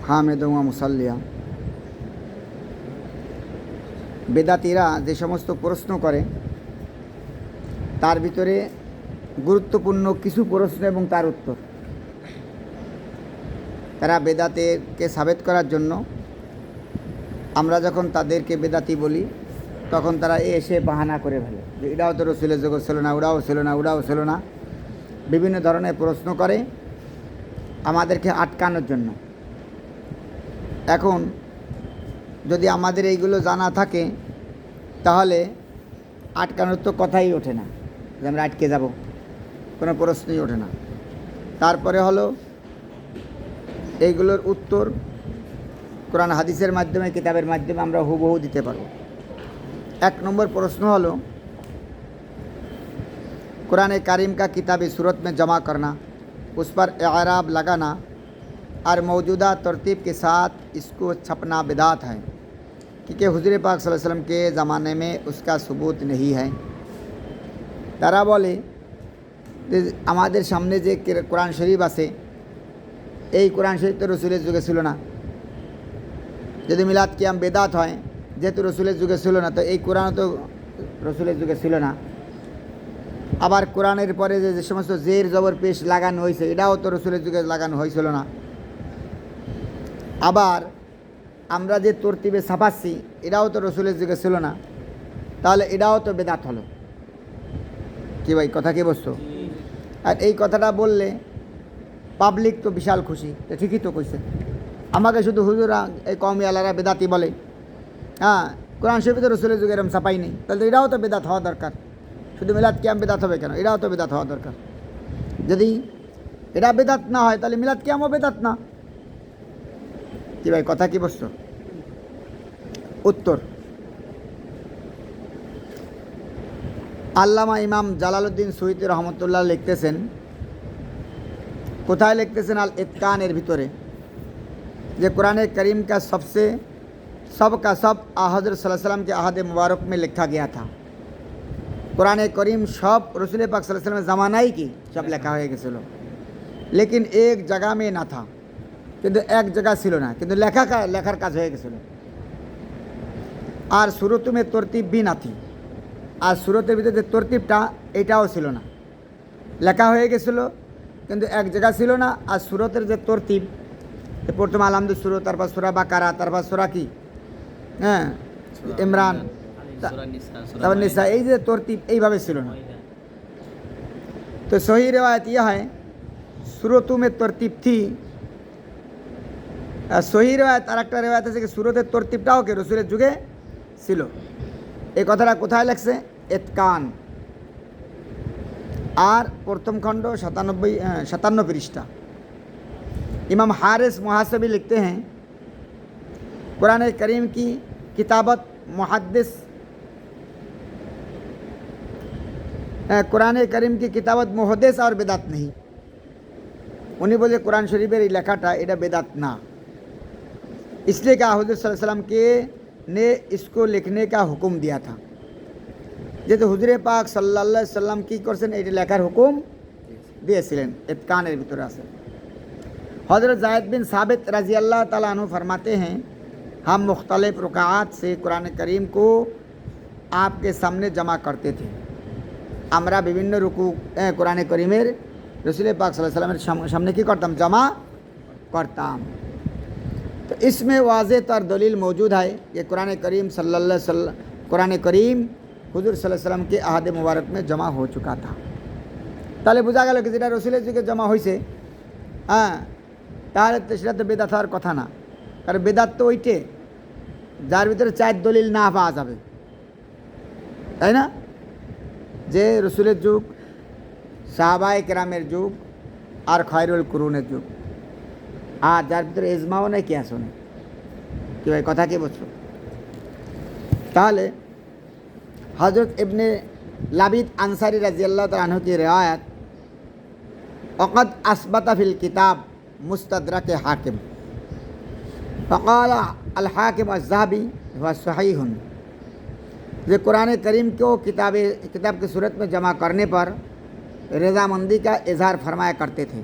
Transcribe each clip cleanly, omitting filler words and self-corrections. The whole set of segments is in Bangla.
হামেদুম ওয়া মুসাল্লিয়া। বেদাতীরা যে সমস্ত প্রশ্ন করে তার ভিতরে গুরুত্বপূর্ণ কিছু প্রশ্ন এবং তার উত্তর। তারা বেদাতেকে সাবেত করার জন্য আমরা যখন তাদেরকে বেদাতি বলি তখন তারা এসে বাহানা করে ফেলে যে এটাও তো রসুলের যুগে ছিল না, ওটাও ছিল না, ওটাও ছিল না, বিভিন্ন ধরনের প্রশ্ন করে আমাদেরকে আটকানোর জন্য। এখন যদি আমাদের এইগুলো জানা থাকে তাহলে আটকানোর তো কথাই ওঠে না, যে আমরা আটকে যাব, কোনো প্রশ্নই ওঠে না। তারপরে হলো এইগুলোর উত্তর কোরআন হাদিসের মাধ্যমে, কিতাবের মাধ্যমে আমরা হুবহু দিতে পারব। এক নম্বর প্রশ্ন হলো कुरान करीम का किताबी सूरत में जमा करना, उस पर एराब लगाना और मौजूदा तरतीब के साथ इसको छपना बिदात है, क्योंकि हुजूर पाक सल्लल्लाहु अलैहि वसल्लम के ज़माने में उसका सबूत नहीं है। तारा बोले আমাদের সামনে যে কোরআন শরীফ আছে এই কোরআন শরীফ তো রসুলের যুগে ছিল না। যদি মিলাদ কিয়াম বেদাত হয়, যেহেতু রসুলের যুগে ছিল না, তো এই কোরআন তো রসুলের যুগে ছিল না। আবার কোরআনের পরে যে সমস্ত জের জবর পেশ লাগানো হয়েছে এটাও তো রসুলের যুগে লাগানো হয়েছিল না। আবার আমরা যে তরতিবে ছাপাচ্ছি এটাও তো রসুলের যুগে ছিল না, তাহলে এটাও তো বেদাত হলো। কি ভাই, কথা কি বলছো? আর এই কথাটা বললে পাবলিক তো বিশাল খুশি, তো ঠিকই তো কইছে। আমাকে শুধু হুজুরা এই কওমি আলারা বেদাতি বলে, হ্যাঁ কোরআন শরীফে তো রসুলের যুগে এরকম ছাপাই নেই, তাহলে এটাও তো বেদাত হওয়া দরকার। শুধু মিলাদ কিয়াম বেদাত হবে কেন? এটাও তো বেদাত হওয়া দরকার। যদি এটা বেদাত না হয় তাহলে মিলাদ কিয়ামও বেদাত না। কি ভাই, কথা কি বলছো? উত্তর, আল্লামা ইমাম জালালউদ্দিন সুয়ুতি রহমতুল্লাহ লিখতেছেন, কোথায় লিখতেছেন? আল ইতকানের ভিতরে, যে কোরআনে करीम का सब का सब हज़रत सल्लल्लाहु अलैहि वसल्लम के अहद मुबारक में लिखा गया था। কোরআনে करीम सब रसूल पाक सल्लल्लाहु अलैहि वसल्लम ज़मानाई की सब লেখা হয়ে গেছিল, लेकिन एक जगह में ना था, কিন্তু এক জায়গা ছিল না, কিন্তু লেখার কাজ হয়ে গেছিল। আর সুরত में तरतीब भी ना थी, আর সুরতের ভিতরে যে তরতিবটা এটাও ছিল না। লেখা হয়ে গেছিল কিন্তু এক জায়গা ছিল না। আর সুরতের যে তরতিব, প্রথম আলহামদুল সুরত, তারপর সুরা বাকারা, তারপর সুরা কি, হ্যাঁ ইমরান, তারপর নিসা, এই যে তরতিব এইভাবে ছিল না। তো সহি রেওয়ায়ত ইয়ে হয় সুরতু में तरतीब थी। সহি রেওয়ায়ত আর একটা রেওয়ায়ত আছে কি সুরতের তরতিবটাও কি রসুলের যুগে ছিল। এই কথাটা কোথায় লেখছে? ইতকান, আর প্রথম খণ্ড 57 পৃষ্ঠা। इमाम हारिस मुहासबी लिखते हैं, कुरान करीम की किताबत मुहद्दिस, कुरान करीम की किताबत मुहद्दिस और बेदात नहीं। उन्हीं बोले कुरान शरीफेर लेखाटा एटा बेदात ना, इसलिए क्या हुजूर सल्लल्लाहु अलैहि वसल्लम के ने इसको लिखने का हुक्म दिया था। যেহেতু হুজুরে পাক সাল্লাল্লাহু আলাইহি সাল্লাম কী করছেন, এটি লেখার হুকুম দিয়েছিলেন। ইতকানের ভিতরে আছে। हज़रत ज़ायद बिन साबित रज़ी अल्लाह ताला अन्हु फरमाते हैं, हम मुख्तलिफ़ रुकात से कुरान करीम को आपके सामने जमा करते थे। আমরা বিভিন্ন রুকু কোরআনে করিমের রসুল পাক সাল্লাল্লাহু আলাইহি ওয়াসাল্লামের সামনে কী করতাম? জমা করতাম। तो इसमें वाज़ेह तर दलील मौजूद है कि कुरान करीम सल्लल्लाहु अलैहि वसल्लम, कुरान करीम हुजूर सल्लल्लाहु अलैहि वसल्लम के अहद मुबारक में जमा हो चुका था। তাহলে বোঝা গেল কি যেটা রসুলের যুগে জমা হয়েছে, হ্যাঁ, তাহলে তো সেটা তো বেদাত হওয়ার কথা না। কারণ বেদাত তো ওইটে যার ভিতরে 4 দলিল না পাওয়া যাবে, তাই না? যে রসুলের যুগ, সাহাবায়ে কেরামের যুগ, আর খয়রুল কুরুনের যুগ, আর যার ভিতরে ইজমাও নেই, কিয়াসও নেই। কি ভাই, কথা কি বলছো? তাহলে হজরত ইবনে লাবিদ আনসারি রাদিয়াল্লাহু তাআলা আনহু की रिवायत, वक़द असबत फिल किताब मुस्तदरक हाकिम फ़क़ाल अल हाकिम अज़्ज़ाबी व सहीहुन, जो कुरान करीम को किताब की सूरत में जमा करने पर रज़ामंदी का इजहार फरमाया करते थे,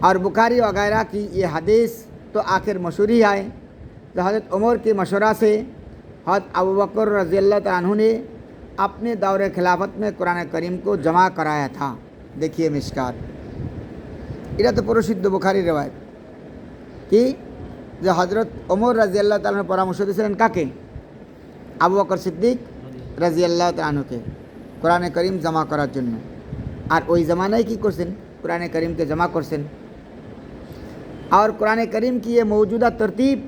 और बुखारी वगैरह की ये हदीस तो आखिर मशहूर ही है तो हज़रत उमर के मशवरा से हज़रत अबू बकर रज़ी अल्लाह तआला अन्हु ने अपने दौरे खिलाफत में कुरान करीम को जमा कराया था। देखिए मिशकात, এটা তো প্রসিদ্ধ বুখারীর রিওয়ায়াত কি যে হযরত ওমর রাদিয়াল্লাহু তাআলা পরামর্শ দিয়েছিলেন কাকে? আবু বকর সিদ্দিক রাদিয়াল্লাহু তাআলা আনহুকে কোরআনে করিম জমা করার জন্য। আর ওই জামানায় কি করছেন? কোরআনে করিমকে জমা করছেন। और कुरान करीम की ये मौजूदा तरतीब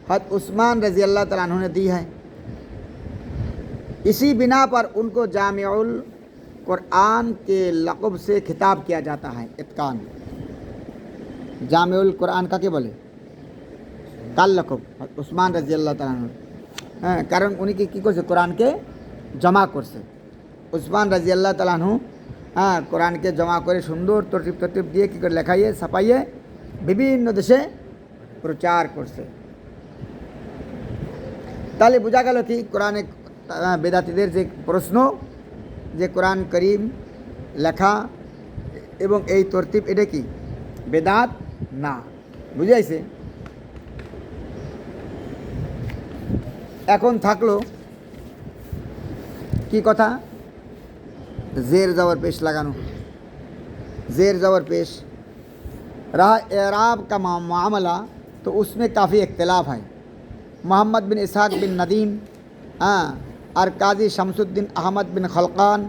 हज़रत उस्मान रज़ियल्लाहु तआला अन्हु ने दी है। इसी बिना पर उनको जामिउल कुरान के लक़ब से खिताब किया जाता है। इत्कान जामिउल कुरान का के बोले काल लक़ब उस्मान रज़ियल्लाहु तआला अन्हु, हाँ कारण उन्हीं की करছে কোরআনকে জমা করছে। উসমান রাদিয়াল্লাহু তাআলা আনহু हाँ কোরআনকে জমা করে সুন্দর তরতিব দিয়ে কী করে লেখাইয়ে ছাপাইয়ে বিভিন্ন দেশে প্রচার করছে। তাহলে বোঝা গেল কি কোরআনে বেদাতীদের যে প্রশ্ন যে কোরআন করিম লেখা এবং এই তরতিব এটা কি বেদাত না, বুঝাইছে? এখন থাকলো কি কথা, জের জবর পেশ লাগানো। জের जबर पेश रहा एराब का मामला तो उसमें काफ़ी इख्तलाफ है। मोहम्मद बिन इसहाक बिन नदीम और काजी शमसुद्दीन अहमद बिन खलकान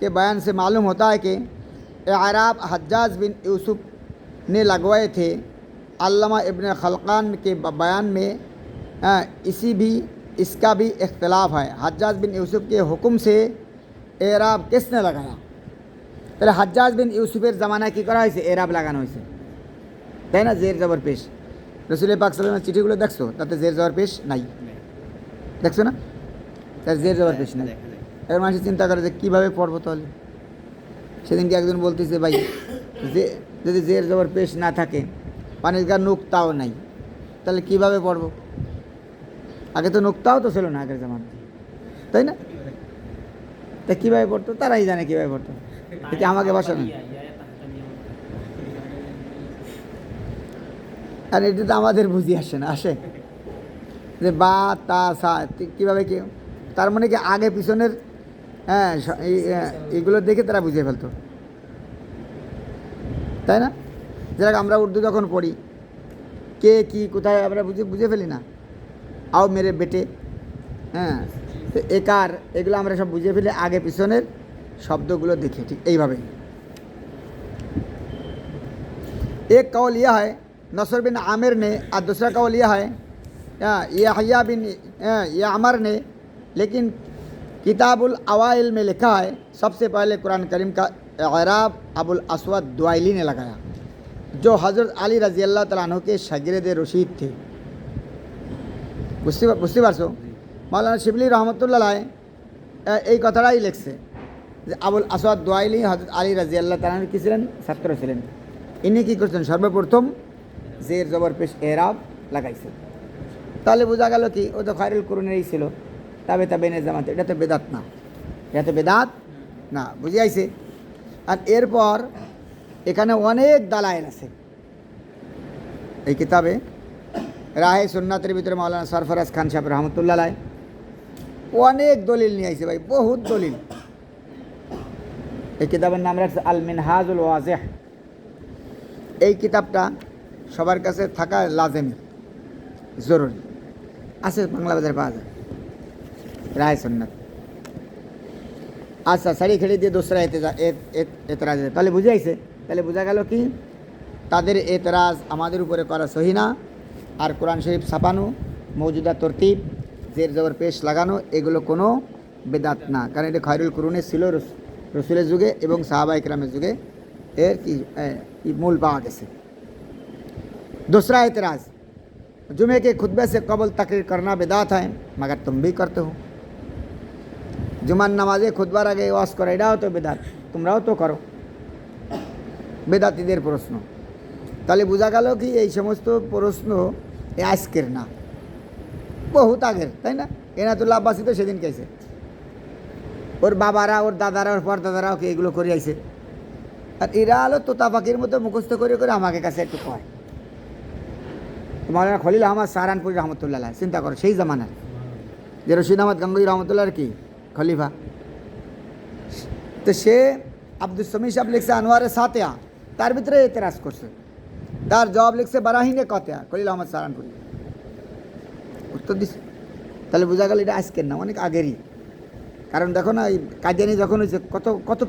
के बयान से मालूम होता है कि एराब हज्जाज बिन यूसुफ ने लगवाए थे। अल्लामा इब्न खलकान के बयान में इसका भी इख्तलाफ है। हज्जाज बिन यूसुफ के हुक्म से एराब किसने लगाया? তাহলে হজ্জাজ বিন ইউসুফের জামানায় কী করা হয়েছে? এরাব লাগানো হয়েছে, তাই না? জের জবর পেশ। রসুল পাক সাল্লাল্লাহু আলাইহি চিঠিগুলো দেখছো, তাতে জের জবর পেশ নাই, দেখছো না? তার জের জবর পেশ নাই। এবার মানুষ চিন্তা করে যে কীভাবে পড়বো তাহলে। সেদিনকে একজন বলতেছে ভাই যে যদি জের জবর পেশ না থাকে পানিজগার নুক্তাও নাই তাহলে কীভাবে পড়বো? আগে তো নুক্তাও তো ছিল না আগের জামানায়, তাই না? তা কীভাবে পড়তো? তারাই জানে কীভাবে পড়তো, এটা আমাকে ভাষা না। আর এটা তো আমাদের বুঝি আসে না, আসে যে বা তা সা কীভাবে কি, তার মানে কি আগে পিছনের হ্যাঁ এইগুলো দেখে তারা বুঝে ফেলতো, তাই না? যেরকম আমরা উর্দু যখন পড়ি কে কি কোথায় আমরা বুঝে ফেলি না, আও মেরে বেটে, হ্যাঁ তো একার এগুলো আমরা সব বুঝে ফেলি আগে পিছনের शब्दों देखे। ठीक यही भावे एक कौल यह है नसर बिन आमिर ने और दूसरा कौल यह है यहया बिन यामर ने, लेकिन किताबुल अवाइल में लिखा है सबसे पहले कुरान करीम का एराब अबुल अस्वद दुआइली ने लगाया, जो हज़रत अली रज़ी अल्लाह तआला अन्हु के शागिर्द रशीद थे। बुझते पारছো? मौलाना शिबली रहमतुल्लाह अलैह এই কথাটাই লিখছে যে আবুল আসওয়াদ দোয়াইলি হযরত আলী রাদিয়াল্লাহু তাআলা কি ছিলেন? ছাত্র ছিলেন। ইনি কী করছেন? সর্বপ্রথম জের জবর পেশ এরাব লাগাইছে। তাহলে বোঝা গেল কি ও তো খায়রুল কুরুনেরই ছিল, তাবেইনের জামাতে। এটা তো বেদাত না, এটা তো বেদাত না, বুঝে আইছে? আর এরপর এখানে অনেক দালাইল আছে এই কিতাবে। রাহে সুন্নাতের ভিতরে মাওলানা সরফরাজ খান সাহেব রহমতুল্লাহ আলাইহ অনেক দলিল নিয়ে আইছে ভাই, বহুত দলিল। এই কিতাবের নাম রাখছে আল মিনহাজুল ওয়াজিহ। এই কিতাবটা সবার কাছে থাকা লাজেমি, জরুরি। আছে বাংলা বাজারে পাওয়া যায়, রায় সুন্নাত। আচ্ছা সারি খেড়ে দিয়ে দোসরা এতরাজ, তাহলে বুঝে আইছে? তাহলে বোঝা গেল কি তাদের এতরাজ আমাদের উপরে করা সহি না। আর কোরআন শরীফ ছাপানো, মৌজুদা তরতিব, জের জবর পেশ লাগানো এগুলো কোনো বেদাত না, কারণ এটা খায়রুল কুরুনে ছিল রসুলের যুগে এবং সাহাবা ইকরামের যুগে এর কি মূল পাওয়া গেছে। दूसरा एतराज़ जुमे के खुतबे से कबल तकरीर करना बेदात है, मगर तुम भी करते हो। जुमान नमाजे खुतবার আগে ওয়াজ করা এটাও তো বেদাত, তোমরাও তো করো। বেদাতীদের প্রশ্ন। তাহলে বোঝা গেল কি এই সমস্ত প্রশ্ন আজকের না, বহুত আগের, তাই না? এনাতুল্লাহ আব্বাসী তো সেদিন কেছে, ওর বাবারা ওর দাদারা ওর পরদাদারাও কি এগুলো করে আইছে। আর এরা হলো তোতা পাখির মতো মুখস্থ করে করে আমাকে কাছে একটু কয়। मौलाना खलील अहमद सहारानपुरी रहमतुल्लाह अलैह चिंता करो সেই জামানার যে রশিদ আহমদ গঙ্গোই রহমতুল্লাহর কি খলিফা তো সে আব্দুল সমী সাহেব লিখছে আনোয়ারে সাতিয়া তার ভিতরে এতরাজ করছে তার জবাব লিখছে বারাহিনে কতিয়া খলিল আহমদ সহারানপুরি উত্তর দিছে তাহলে বোঝা গেল এটা আজকের না অনেক আগেরই কারণ দেখো না এই কাদিয়ানি যখন হয়েছে কত কত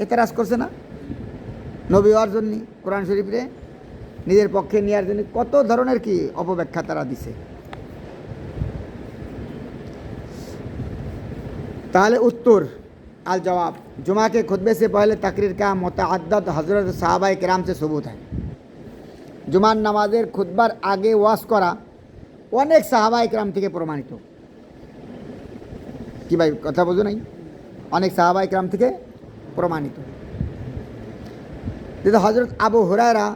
এতরাজ করছে না নবী হওয়ার জন্য কোরআন শরীফে নিজের পক্ষে নেওয়ার জন্য কত ধরনের কি অপব্যাখ্যা তারা দিছে তাহলে উত্তর আল জবাব जुमा के खुतबे से पहले तकरीर का मुतअद्दिद हज़रत साहबाए किराम से सबूत है जुमार नामाजेर खुतবার আগে ওয়াজ করা অনেক সাহাবায়ে কিরাম থেকে প্রমাণিত কি ভাই কথা বুঝো নাই অনেক সাহাবায়ে কিরাম থেকে প্রমাণিত जैसे हज़रत अबू हुरैरा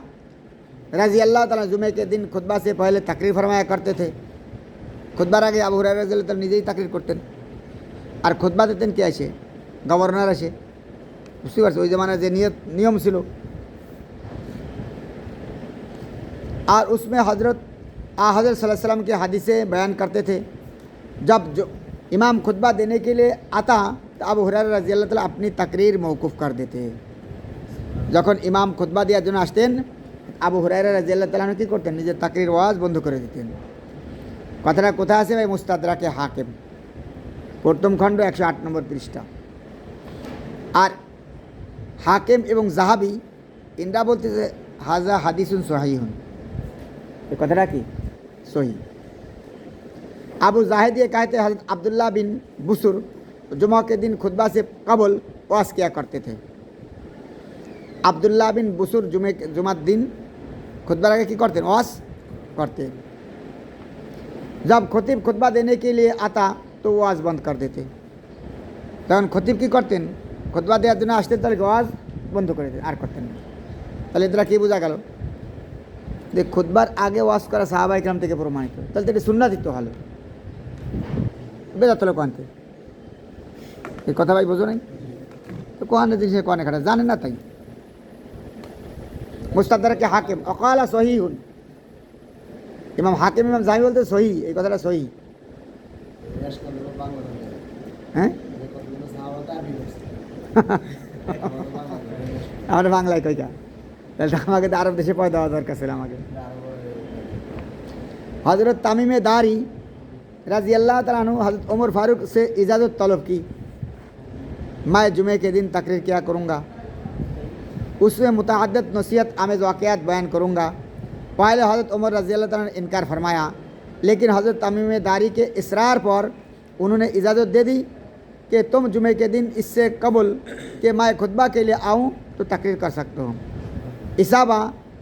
रज़ी अल्लाह ताला जुमे के दिन खुतबा से पहले तकरीर फरमाया करते थे खुतবার आगे अबू हुरैरा रज़ी अल्लाह ताला নিজেই तकरीर করতেন আর খুতবা দিতেন কে আসে गवर्नर আসে বুঝতে পারছো ওই জমানার যে নিয়ম ছিল और उसमें हज़रत सल्लल्लाहु अलैहि वसल्लम के हदीसें बयान करते थे जब जो इमाम खुतबा देने के लिए आता तो अबू हुरैरा रज़ी अल्लाह ताला अपनी तकरीर मौकूफ़ कर देते যখন ইমাম খুতবা দেওয়ার জন্য আসতেন আবু হুরায়রা রাদিয়াল্লাহু তাআলা কি করতেন নিজের তাকরীর ওয়াজ বন্ধ করে দিতেন কথাটা কোথায় আছে ভাই মুস্তাদরাকে হাকিম প্রথম খণ্ড 108 নম্বর পৃষ্ঠা আর হাকিম এবং জাহাবি ইনরা বলতেছে হাজা হাদিসুন সহিহুন এই কথাটা কি সহি আবু জাহিদ ये कहते हज़रत अब्दुल्लाह बिन बुसर जुमा के दिन खुतबा से कबल वाज किया करते थे अब्दुल्लाह बिन बुसर जुमार दिन खुतबा आगे की करते वाज करते जब खतीब खुतबा देने के लिए आता तो वाज बंद कर देते तখন খতিব কি করতেন খুতবা দেওয়ার জন্য আসতেন তাহলে ওয়াজ বন্ধ করে দিতেন আর করতেন না তাহলে এটা কি বোঝা গেল যে খুতবার আগে ওয়াজ করা সাহাবায়ে কিরাম থেকে প্রমাণিত তাহলে এটা সুন্নাত তো হলো বেদাত হলো কোনতে এই কথা ভাই বোঝো নাই তো কোরআনে দিছে কোরআনে খাটা জানেন না তাই মুস্তাদরাকে হাকিম অকালা সহিহুন ইমাম হাকিম ইমাম জামি বলতে সহি এই কথাটা সহি হ্যাঁ আমার বাংলায় কইকা তাহলে আমাকে তো আরব দেশে পয়দা হওয়া দরকার ছিল আমাকে हज़रत तमीम दारी रज़ी अल्लाह ताला अन्हु हज़रत उमर फारूक से इजाज़त तलब की मैं जुमे के दिन तकरीर किया करूँगा उसमें मुतअद्दिद नसीहत आमेज़ वाक़यात बयान करूँगा पहले हज़रत उमर रज़ी अल्लाह ताला ने इनकार फरमाया लेकिन हज़रत तमीम दारी के इसरार पर उन्होंने इजाज़त दे दी कि तुम जुमे के दिन इससे कबल कि मैं खुतबा के लिए आऊँ तो तकरीर कर सकता हूँ इसाबा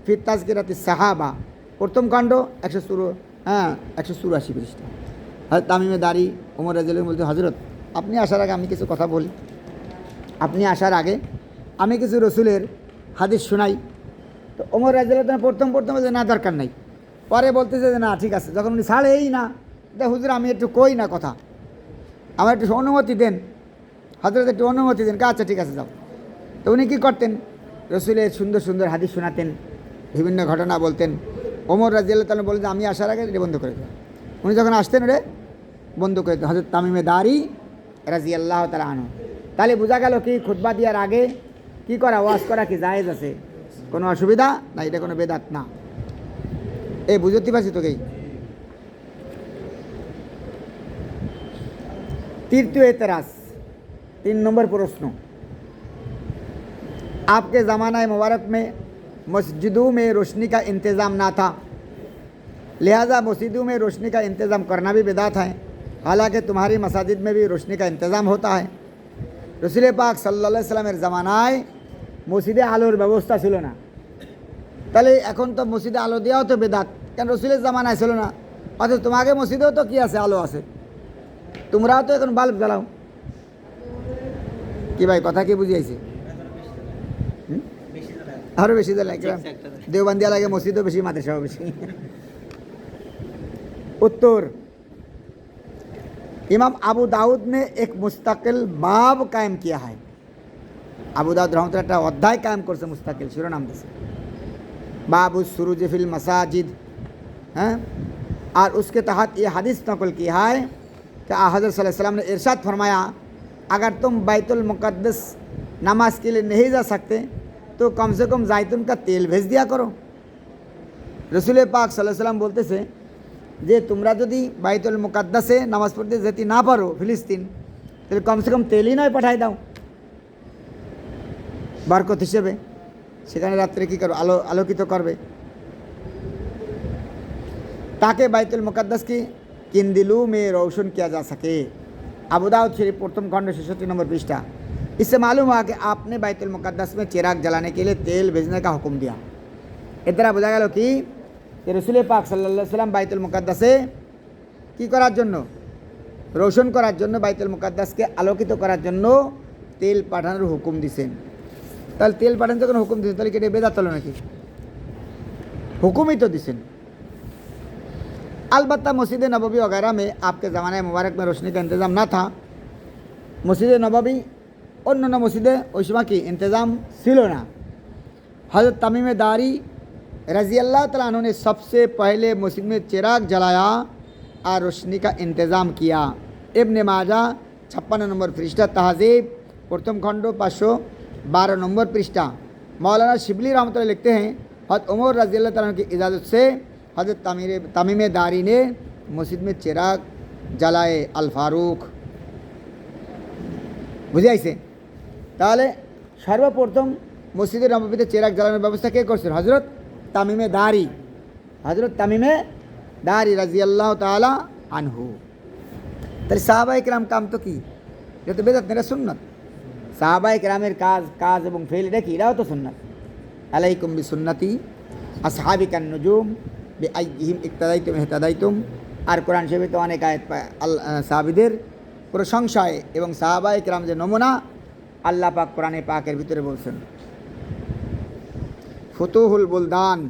फिर तज़किरत सहाबा प्रथम कांड 184 পৃষ্ঠা হযরত তামিমে দারি ওমর রাদিয়াল্লাহু বলতে হযরত আপনি আসার আগে আমি কিছু কথা বলি আপনি আসার আগে আমি কিছু রসুলের হাদিস শোনাই তো ওমর রাদিয়াল্লাহু প্রথম যে না দরকার নাই পরে বলতেছে যে না ঠিক আছে যখন উনি ছাড়েই না দে হুজুর আমি একটু কই না কথা আমার একটু অনুমতি দেন হযরত একটু অনুমতি দেন আচ্ছা ঠিক আছে যাও তো উনি কী করতেন রসুলের সুন্দর সুন্দর হাদিস শোনাতেন বিভিন্ন ঘটনা বলতেন ওমর রাদিয়াল্লাহু তাআলা বলেন যে আমি আসার আগে এটা বন্ধ করে দিলাম উনি যখন আসতেন রে বন্ধ করে দিতেন হযরত তামিমে দারি রাদিয়াল্লাহু তাআলা আনহু তাহলে বোঝা গেল কি খুতবা দেওয়ার আগে কি করা ওয়াজ করা কি জায়েজ আছে কোনো অসুবিধা না এটা কোনো বেদাত না এই বুঝতে পারছি তোকেই তৃতীয় এতরাজ 3 নম্বর প্রশ্ন आपके ज़माना मुबारक में मस्जिदों में रोशनी का इंतज़ाम ना था लिहाजा मस्जिदों में रोशनी का इंतज़ाम करना भी बिदात है हालांकि तुम्हारी मसाजिद में भी रोशनी का इंतज़ाम होता है रसूल पाक सल्लल्लाहु अलैहि वसल्लमेर ज़मानाয় মসজিদে আলোর ব্যবস্থা ছিল না তাহলে এখন তো মসজিদে আলো দেওয়াও তো বেদাত কেন রসুলের জামানায় ছিল না অথচ তোমাকে মসজিদেও তো কি আছে আলো আছে তোমরাও তো এখন বাল্ব জ্বালাও কি ভাই কথা কি বুঝিয়েছি আরও বেশি জ্বালায় দেওবন্দিয়া লাগে মসজিদও বেশি মাদ্রাসাও বেশি उत्तर इमाम अबू दाऊद ने एक मुस्तकिल बाब कायम किया है अबू दाऊद रहमतुल्लाह एक अध्याय कायम करছে मुस्तकिल शिरोनाम दिसे बाबु सुरूज फिल मसाजिद हैं। और उसके तहत ये हदीस नकल की है कि हज़रत सल्लल्लाहु अलैहि वसल्लम ने इरशाद फरमाया, अगर तुम बैतुल मुक़द्दस नमाज के लिए नहीं जा सकते तो कम से कम जैतून का तेल भेज दिया करो। रसूल पाक सल्लल्लाहु अलैहि वसल्लम बोलते से যে তোমরা যদি বাইতুল মুকাদ্দাসে নামাজ পড়তে যেতে না পারো ফিলিস্তিন, তাহলে কমসে কম তেলই নয় পাঠাই দাও বরকত হিসেবে, সেখানে রাত্রে কী করো আলোকিত করবে। ताकि बैतुल मुक़द्दस की किन दिलों में रोशन किया जा सके। अबू दाऊद शरीफ प्रथम खंड 66 नंबर पृष्ठा। इससे मालूम हुआ कि आपने बैतुल मुक़द्दस में चिराग जलाने के लिए तेल भेजने का हुक्म दिया। এর দ্বারা বোঝা গেল কি যে রসুল পাক সাল্লাল্লাহু আলাইহি সাল্লাম বাইতুল মুকাদ্দাসে কী করার জন্য, রোশন করার জন্য, বাইতুল মুকাদ্দাসকে আলোকিত করার জন্য তেল পাঠানোর হুকুম দিছেন। তাহলে তেল পাঠানো যখন হুকুম দিচ্ছেন তাহলে কি এটা বেদাত হলো নাকি? হুকুমই তো দিছেন। अलबत्ता मस्जिद नबवी वगैरह में आपके ज़माने मुबारक में रोशनी का इंतज़ाम ना था। मस्जिद नबवी और अन्य मस्जिदें उस समय की इंतज़ाम सिलो ना। हज़रत तमीम दारी रज़ी अल्लाह तआला अन्हु ने सबसे पहले मस्जिद में चिराग जलाया और रोशनी का इंतज़ाम किया। इब्न माजा 56 नंबर पृष्ठा, तहज़ीब प्रथम खंड 512 नंबर पृष्ठा। मौलाना शिबली रहमतुल्लाह लिखते हैं, हज़रत उमर रज़ी अल्लाह तआला की इजाज़त से हज़रत तमीम दारी ने मस्जिद में चिराग जलाए अल फारूक। বুঝে আইছে? তাহলে সর্বপ্রথম মসজিদে নববীতে চিরাগ জ্বালানোর ব্যবস্থা কে করছেন? হযরত তামিমে দারি, হযরত তামিমে দারি রাদিয়াল্লাহু তাআলা আনহু। তাহলে সাহাবায়ে কেরাম কাম তো কি? এটা তো বেদাত না, এটা সুন্নাত। সাহাবায়ে কেরামের কাজ এবং ফেল এটা কি? এটাও তো সুন্নাত। আলাইকুম বিসুন্নতি আসহাবি কান নুজুম বিআইহিম ইক্তাদাইতুম ইহতাদাইতুম। আর কোরআন শরীফে তো অনেক আয়াত সাহাবীদের প্রশংসায় এবং সাহাবায়ে কেরাম যে নমুনা আল্লাহ পাক কোরআনে পাকের ভিতরে বলছেন। ফুতুহুল বুলদান,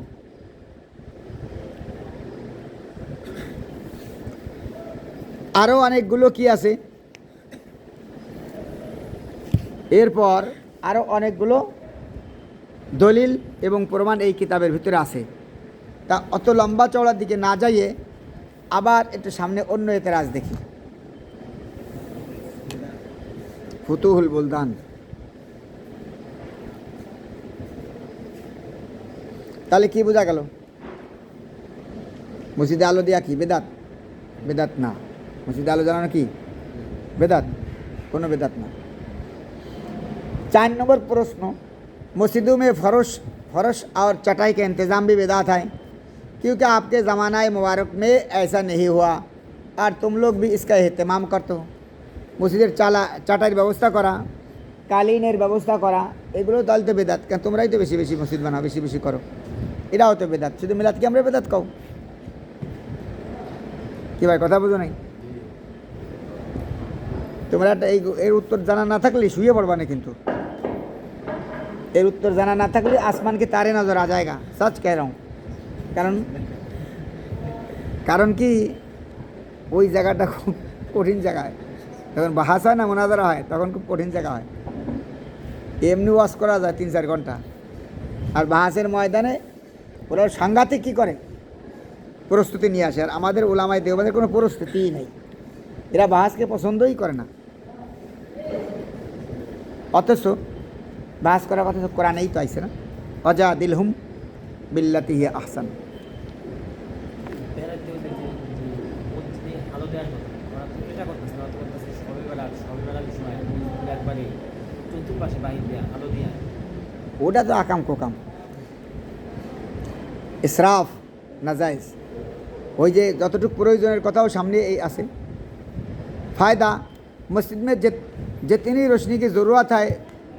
আরও অনেকগুলো কি আছে, এরপর আরও অনেকগুলো দলিল এবং প্রমাণ এই কিতাবের ভিতরে আছে। তা অত লম্বা চওড়ার দিকে না যাইয়ে আবার একটু সামনে অন্য এতেরাজ দেখি। ফুতুহুল বুলদান, তাহলে কি বোঝা গেল? মসজিদে আলো দেওয়া কি বেদাত? বেদাত না। মসজিদে আলো জ্বালানো কি বেদাত? কোনো বেদাত না। 4 नंबर प्रश्न, मस्जिदों में फरश और चटाई का इंतज़ाम भी बेदात है, क्योंकि आपके ज़माना मुबारक में ऐसा नहीं हुआ और तुम लोग भी इसका एहतमाम करते हो। মসজিদের চাটাইয়ের ব্যবস্থা করা, কালিনের ব্যবস্থা করা, এগুলো তাহলে তো বেদাত। কেন তোমরাই তো বেশি বেশি মসজিদ বানাও, বেশি বেশি করো, এটাও তো বেদাত। শুধু মিলাদকে আমরা বেদাত কও কি ভাই? কথা বুঝো নাই তোমরা? এর উত্তর জানা না থাকলে শুয়ে পড়বা না, কিন্তু এর উত্তর জানা না থাকলে আসমান के तारे नजर आ जाएगा। सच कह रहा हूँ। কারণ কি ওই জায়গাটা খুব কঠিন জায়গায়, যখন বাহাস হয় না, মোনাজারা হয়, তখন খুব কঠিন জায়গা হয়। এমনি ওয়াশ করা যায় 3-4 ঘন্টা, আর বাহাসের ময়দানে ওরা সাংঘাতিক কী করে প্রস্তুতি নিয়ে আসে। আর আমাদের উলামায়ে দেওবন্দের কোনো প্রস্তুতিই নেই, এরা বাহাসকে পছন্দই করে না। অথচ বাহাস করার কথা তো কোরআনেই তো আইছে না, ওয়াজাদিলহুম বিল্লাতি হিয়া আহসান। ওটা তো আকাম কোকাম, ইসরাফ, নাজায়েজ। ওই যে যতটুকু প্রয়োজনের কথাও সামনে এই আছে। फ़ायदा, मस्जिद में जितनी रोशनी की ज़रूरत है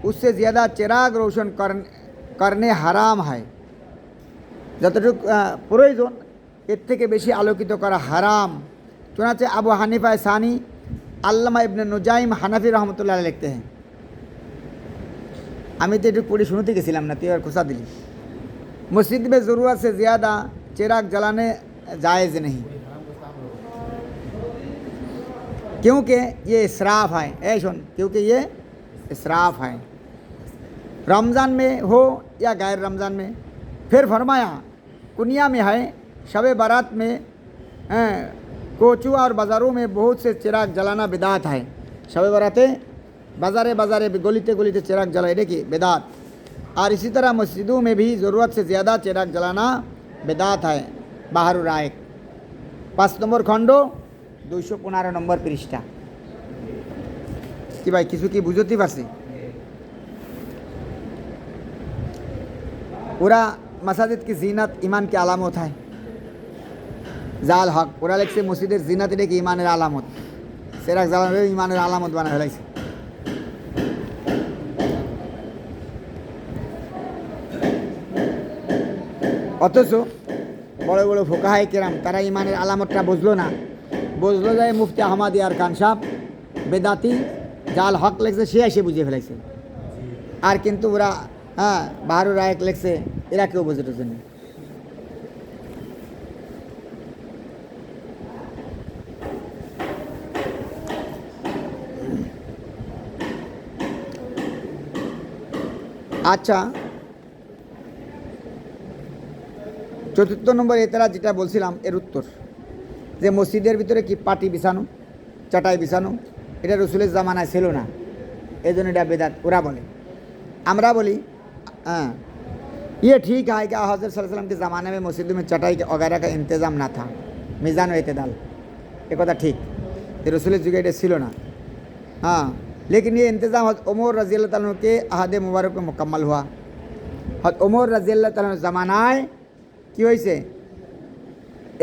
उससे ज़्यादा चिराग रोशन करने हराम है। যতটুকু প্রয়োজন এর থেকে বেশি আলোকিত করা হারাম। চুনাচে আবু হানিফা সানি আল্লামা ইবনে নুজাইম হানাফি রহমতুল্লাহ লিখতে हैं। আমি তো একটু পড়ে শুনতে গেছিলাম না, তুই আর খোসা দিলি। मस्जिद में ज़रूरत से ज़्यादा चिराग जलाने जायज़ नहीं, क्योंकि ये इसराफ है। सुन, क्योंकि ये इसराफ है, रमज़ान में हो या गैर रमज़ान में। फिर फरमाया कुनिया में है शब बारात में कोचू और बाज़ारों में बहुत से चिराग जलाना बिदात है। शब बाराते बाज़ारे बाज़ारे गलीते गलीते चिराग जलाए देखिए बिदात। और इसी तरह मस्जिदों में भी ज़रूरत से ज़्यादा चिराग जलाना बिदात है। बाहर रायक 5 নম্বর খণ্ড 215 নম্বর পৃষ্ঠা। कि भाई किसी की बुझती पारছি पूरा मसाजिद की जीनत ईमान की आलामत है। জাল হক ওরা লেখছে মসজিদের জিনাত এটা কি ইমানের আলামত। সেরাক জ্বালানো ইমানের আলামত বানায় ফেলাইছে। অথচ বড় বড় ফোকাহায়ে কেরাম তারা ইমানের আলামতটা বুঝলো না। বুঝলো যায় মুফতি আহমদ ইয়ার খান সাহেব বেদাতি জাল হক লেখছে সে এসে বুঝিয়ে ফেলাইছে। আর কিন্তু ওরা বাহারুর রায়ক লেখছে এরা কেউ বুঝে টুঝে নেই। আচ্ছা ৪র্থ নম্বর এতরা যেটা বলছিলাম এর উত্তর যে মসজিদের ভিতরে কি পাটি বিছানো চাটাই বিছানো এটা রসুলের জামানায় ছিল না, এই জন্য এটা বেদাত ওরা বলে। আমরা বলি ये ठीक है कि हज़रत सल्लल्लाहु अलैहि वसल्लम के ज़माने में मस्जिदों में चटाई वगैरह का इंतज़ाम ना था, मिज़ान व एतदाल ये कथा ठीक रसूल जुगे এটা ছিল না। हाँ लेकिन ये इंतज़ाम हज़रत उमर रज़ी अल्लाह ताला के अहद मुबारक में मुकम्मल हुआ। हज़रत उमर रज़ी अल्लाह ताला ज़मानाয় কি হয়েছে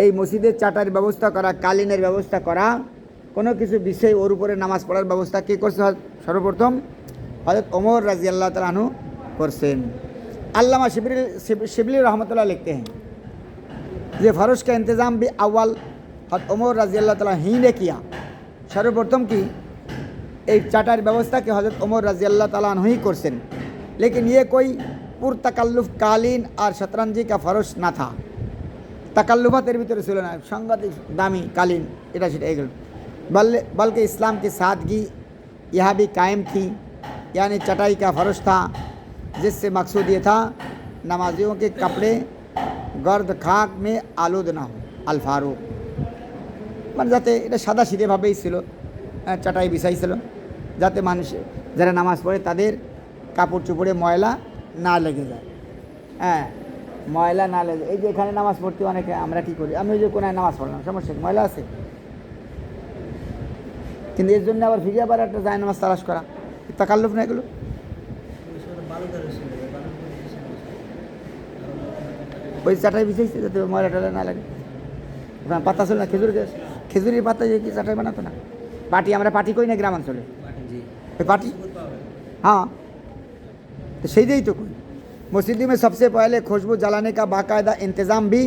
এই মসজিদের চাটার ব্যবস্থা করা কালিনের ব্যবস্থা করা কোনো কিছু বিষয় ওর উপরে নামাজ পড়ার ব্যবস্থা কে করছে সর্বপ্রথম হযরত ওমর রাদিয়াল্লাহু তাআলা আনহু করছেন। अल्लामा शिबली रहमतुल्लाह लिखते हैं ये फ़र्श का इंतज़ाम भी अव्वल हज़रत उमर रज़ियल्लाहु ताला ही ने किया। सर्वप्रथम की एक चाटार व्यवस्था के हज़रत उमर रज़ियल्लाहु ताला अन्हु ही करছেন। लेकिन ये कोई पुरतकल्लुफ कालीन और शतरंजी का फ़र्श ना था। तकल्लुफातेर ভিতরে ছিল না সাংঘাতিক দামি कालीन এটা সেটা এগুলো बल्कि इस्लाम की सादगी यहाँ भी कायम थी। यानी चटाई का फ़र्श था जिससे मकसूद ये था नमाजियों के कपड़े गर्द खाक में आलूद ना हो। আল ফারুক মানে যাতে এটা সাদা সিধেভাবেই ছিল চাটাই বিছাইছিল যাতে মানুষ যারা নামাজ পড়ে তাদের কাপড় চোপড়ে ময়লা না লেগে যায়। ময়লা না লেগে এই যে এখানে নামাজ পড়তে অনেকে আমরা কী করি আমি ওই যে কোনায় নামাজ পড়লাম সমস্যা ময়লা আছে কিন্তু এর জন্য আবার ফিরে আবার একটা যায় নামাজ তালাশ করা তাকাল্লুফ না এগুলো। ওই চাটাই বিছাইছে যাতে ময়লা টয়লা না লাগে। ওখানে পাতা ছিল না খেজুরের পাতা যে কি চাটাই বানাতো না পাটি আমরা পাটি কই না গ্রামাঞ্চলে ওই পাটি हाँ तो सही तो कोई मस्जिद में सबसे पहले खुशबू जलाने का बाकायदा इंतज़ाम भी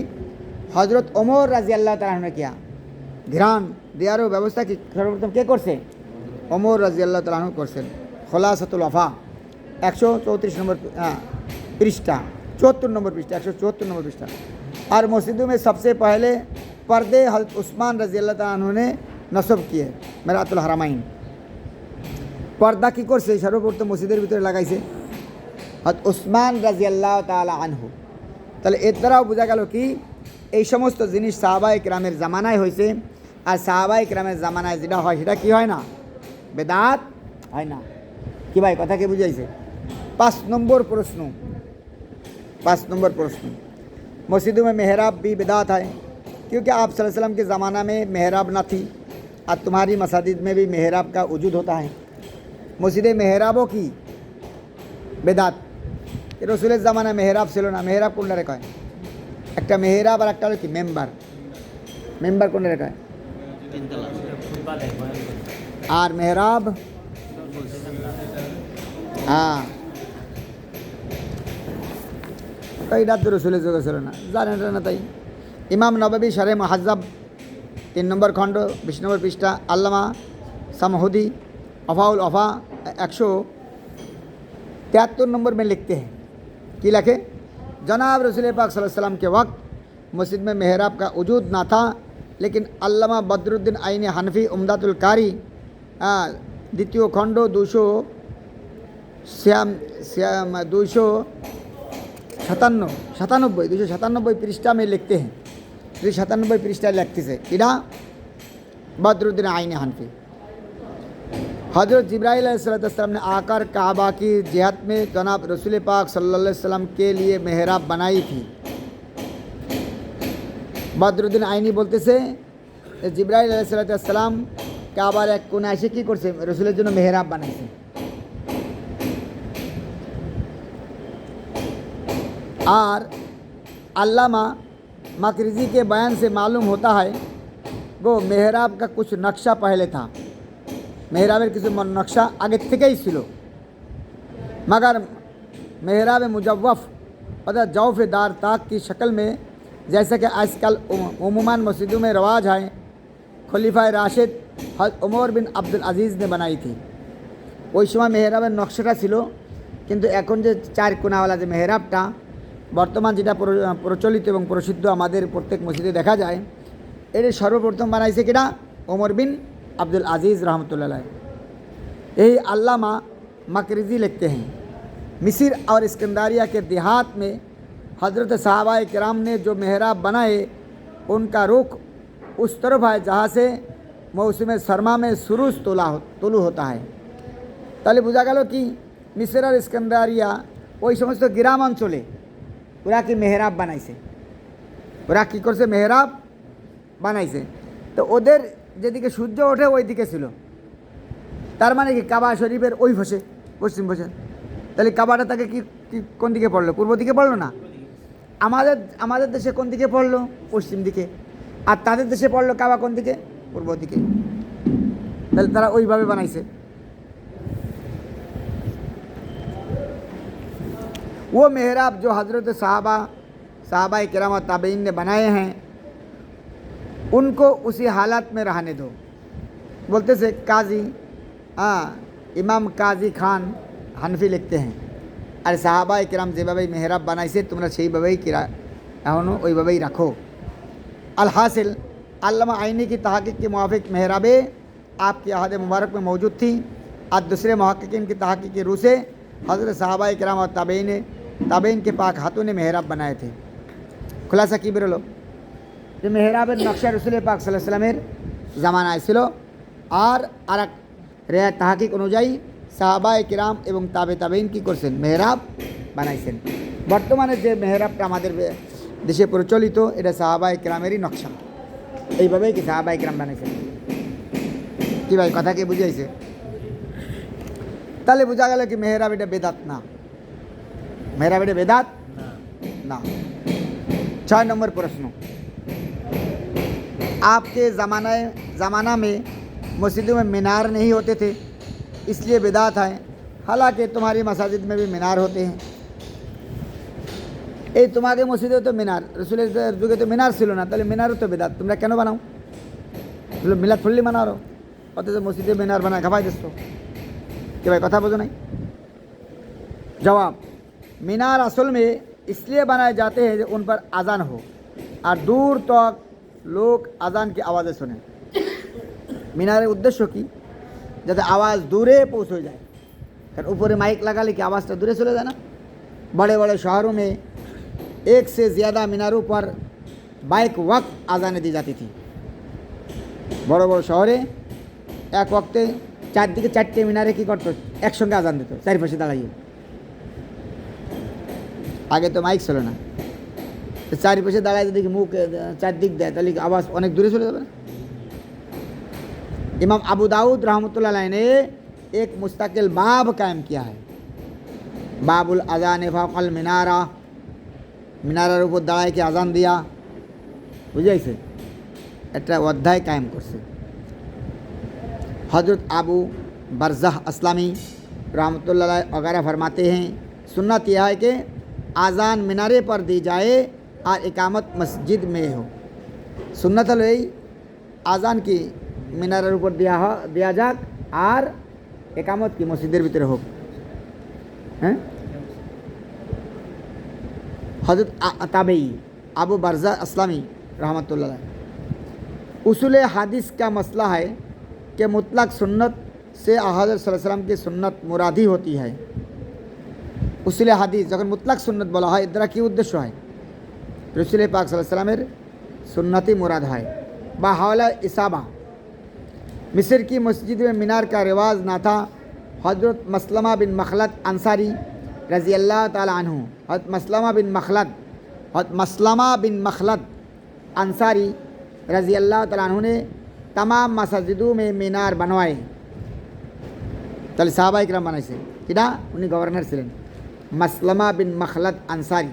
हज़रत उमर रज़ी अल्लाह ताला ने किया। ध्यान दियारो व्यवस्था की सर्वप्रथम के करছে उमर रज़ी अल्लाह ताला करছেন। खुलासतुल वफ़ा 134 नंबर पृष्ठा 74 नंबर पृष्ठा 174 नंबर पृष्ठा। और मस्जिदों में सबसे पहले पर्दे हज़रत उस्मान रज़ी अल्लाह ताला ने नस्ब किए मिरातुल हरमाइन। पर्दा की করছে सर्वप्रथम मस्जिদের ভিতরে লাগাইছে হযরত উসমান রাদিয়াল্লাহু তাআলা আনহু। তাহলে এর দ্বারাও বোঝা গেল কি এই সমস্ত জিনিস সাহাবায়ে কেরামের জামানায় হয়েছে আর সাহাবায়ে কেরামের জামানায় যেটা হয় সেটা কি হয় না বেদাত হয় না। কি ভাই কথা কি বুঝাইছে? 5 नंबर प्रश्न 5 नंबर प्रश्न मस्जिदों में मेहराब भी बिदात है क्योंकि आप सल्लल्लाहु अलैहि वसल्लम के ज़माना में मेहराब ना थी और तुम्हारी मसाजिद में भी मेहराब का वजूद होता है। मस्जिदे मेहराबों की बेदात रसूलेर ज़माना मेहराब ছিল না। মেহরাব কোনটারে কয়? একটা মেহরাব আর একটা হলো কি মেম্বার। মেম্বার কোনটারে কয়? আর মেহরাব এইটা তো রসুলের যুগে ছিল না জানেন না। তাই ইমাম নববী শরহে মুহাজ্জব 3 নম্বর খণ্ড 20 নম্বর পৃষ্ঠা আল্লামা সামহুদি अफ़ाउल अफ़ा 173 नंबर में लिखते हैं कि लिखे जनाब रसूल पाक सल्लल्लाहु अलैहि वसल्लम के वक्त मस्जिद में मेहराब का वजूद ना था। लेकिन अल्लामा बदरुद्दीन आईनी हनफी उम्दातुल कारी 2 खंड 297 पृष्ठा में लिखते हैं 97 পৃষ্ঠায় লিখতেছে এটা बदरुद्दीन आईन हनफी। हज़रत जिब्राइल अलैहिस्सलाम ने आकर काबा की जिहत में जनाब रसूल पाक सल्लल्लाहु अलैहि वसल्लम के लिए मेहराब बनाई थी। बदरुद्दीन आईनी बोलते से जिब्राइल अलैहिस्सलाम काबार एक कोने एसे की करছে रसूलेर জন্য मेहराब बनाইছে। और अल्लामा मकरिजी के बयान से मालूम होता है वो मेहराब का कुछ नक्शा पहले था, मेहराबेर किसी नक्शा आगे থেকেই ছিল, मगर मेहराब मुजव्वफ अर्थात जौफदार ताक की शक्ल में, जैसा कि आजकल उमूमन मस्जिदों में रवाज है, खलीफा राशिद उमर बिन अब्दुल अजीज़ ने बनाई थी। ওই সময় মেহরাবের নকশাটা ছিল, কিন্তু এখন যে চার কোনাওয়ালা যে মেহরাবটা বর্তমান যেটা প্রচলিত এবং প্রসিদ্ধ আমাদের প্রত্যেক মসজিদে দেখা যায়, এর सर्वप्रथम बनाइसे किड़ा उमर बिन अब्दुल अजीज़ रहमतुल्लाह अलैह। यही अल्लामा मकरिजी लिखते हैं, मिस्र और इस्कंदरिया के देहात में हज़रत सहाबा किराम ने जो मेहराब बनाए उनका रुख उस तरफ है जहाँ से मौसम सरमा में सुरूज तुलू होता है। তাহলে বোঝা গেল কি মিসর আর ইস্কন্দারিয়া ওই সমস্ত গ্রাম অঞ্চলে ওরা কি মেহরাব বানাইছে, ওরা কী করছে মেহরাব বানাইছে। তো ওদের যেদিকে সূর্য ওঠে ওই দিকে ছিল, তার মানে কি কাবা শরীফের ওই পাশে পশ্চিম পাশে, তাহলে কাবাটা তাকে কি কোন দিকে পড়লো? পূর্ব দিকে পড়লো না। আমাদের দেশে কোন দিকে পড়লো? পশ্চিম দিকে। আর তাদের দেশে পড়লো কাবা কোন দিকে? পূর্ব দিকে। তাহলে তারা ওইভাবে বানাইছে। वो मेहराब जो हज़रत साहबा किराम और ताबईन ने बनाए हैं उनको उसी हालत में रहने दो। बोलते से काजी इमाम काजी खान हनफी लिखते हैं, अरे साहबा किराम जेभाবে मेहराब बनाइছে তোমরা সেইভাবেই এখনও ওইভাবেই রাখো। अल हासिल अल्लामा आइनी की तहक़ीक़ के मुआफ़िक़ मेहराबे आपकी अहद मुबारक में मौजूद थी। और दूसरे मुहक़्क़िक़ीन की तहक़ीक़ की रूह से हज़रत साहबा किराम और ताबईन के पाक हाथों ने मेहराब बनाए थे। खुलासा की बेरोलो যে মেহরাবের নকশা রসুল পাক সাল্লাল্লাহু আলাইহি ওয়াসাল্লামের জামানায় ছিল। আর আরেক রেয়াত তাহকিক অনুযায়ী সাহাবায়ে কিরাম এবং তাবেইন কী করছেন? মেহরাব বানাইছেন। বর্তমানে যে মেহরাবটা আমাদের দেশে প্রচলিত এটা সাহাবায়ে কিরামেরই নকশা, এইভাবেই কি সাহাবায়ে কিরাম বানাইছেন। কি ভাই কথা কি বুঝাইছে? তাহলে বোঝা গেল কি মেহরাব এটা বেদাত না, मेहराब এটা বেদাত না। 6 नंबर प्रश्न, आपके ज़माना में मस्जिदों में मीनार नहीं होते थे इसलिए बेदात है, हालांकि तुम्हारी मसाजिद में भी मीनार होते हैं। এই তোমাকে মসজিদে তো মিনার, রসুলের যুগে তো মিনার ছিল না, তাহলে মিনারও তো বেদাত, তোমরা কেন বানাও? মিলাদ ফুল্লি বানাও, অথচ মসজিদে মিনার বানায় খাপাই দিচ্ছ। কি ভাই কথা বোঝো নাই? जवाब, मीनार असल में इसलिए बनाए जाते हैं जो उन पर अजान हो और दूर तक लोग अजान की आवाज़ें सुने। मीनार उद्देश्य की যাতে आवाज़ दूरे पहुँच जाए, कारण ऊपर माइक लगा ले कि आवाज़ तो दूरे चले जाए ना। बड़े बड़े शहरों में एक से ज़्यादा मीनारों पर बाइक वक्त आज़ानें दी जाती थी। बड़ो बड़ो शहरे एक वक्ते चारदिके 4টে মিনারে কী করতো? একসঙ্গে আজান দিত চারিপাশে দাঁড়াইয়ে। आगे तो माइक ছিল না, तो চারিপাশে দাঁড়ায় যদি মুখ চারদিক দেয় তাহলে आवाज़ অনেক দূরে চলে যাবে না। इमाम अबू दाऊद रहमतुल्लाह अलैह ने एक मुस्तकिल बाब कायम किया है, बाबुल अजान फ़ौक़ल मिनारा, মিনারের উপর দাঁড়ায় কি আজান দিয়া, বুঝাইছে? একটা অধ্যায় কায়েম করছে। हज़रत अबू बरज़ह अस्लामी रहमतुल्लाह अलैह वगैरह फरमाते हैं, सुन्नत यह है कि आज़ान मीनारे पर दी जाए और इकामत मस्जिद में हो। सुन्नत हलो এই आज़ान की মিনারের উপর দেওয়া যাক আর একামত কি মসজিদের ভিতরে হোক। হ্যাঁ, हज़रत ताबई अबू बरज़ा अस्लामी रहमतुल्लाह उसूल हदीस का मसला है कि मुतलक सुन्नत से हज़रत सल्लल्लाहु अलैहि वसल्लम की सुन्नत मुरादी होती है। उसूल हदीस যখন मुतलक सुन्नत বলা হয় এর দ্বারা কী উদ্দেশ্য হয়? রসুল পাক সাল্লাল্লাহু আলাইহি ওয়াসাল্লামের सुन्नती मुराद है। बाहौला इसाबा, मिस्र की मस्जिद में मीनार का रिवाज ना था। हज़रत मसलमा बिन मखलद अंसारी रज़ी अल्लाह ताला अन्हु, हज़रत मसलमा बिन मखलद अंसारी रज़ी अल्लाह ताला अन्हु ने तमाम मस्जिदों में मीनार बनवाए। তাহলে সাহাবা ইকরাম বানাইছে, কিনা উনি গভর্নর ছিলেন, মাসলামা বিন মখলদ আনসারি।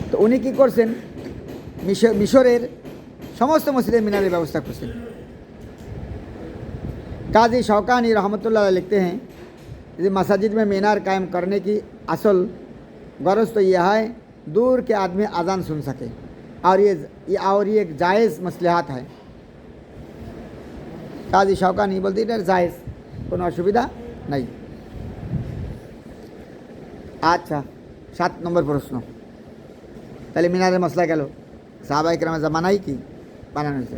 তো উনি কী করছেন, মিশরের সমস্ত মসজিদে মিনারের ব্যবস্থা করছেন। काजी शौकानी रहमतुल्लाह अलैह लिखते हैं कि मस्जिद में मीनार कायम करने की असल गरज तो यह है दूर के आदमी अजान सुन सके, और ये एक जायज़ मसलहत है। काजी शौकानी बोलते हैं जायज़, কোনো অসুবিধা নাই। আচ্ছা, 7 নম্বর প্রশ্ন। তাহলে মিনারের মশলা গেল, সাহাবা ইকরামের ज़मानाई की बनाने से।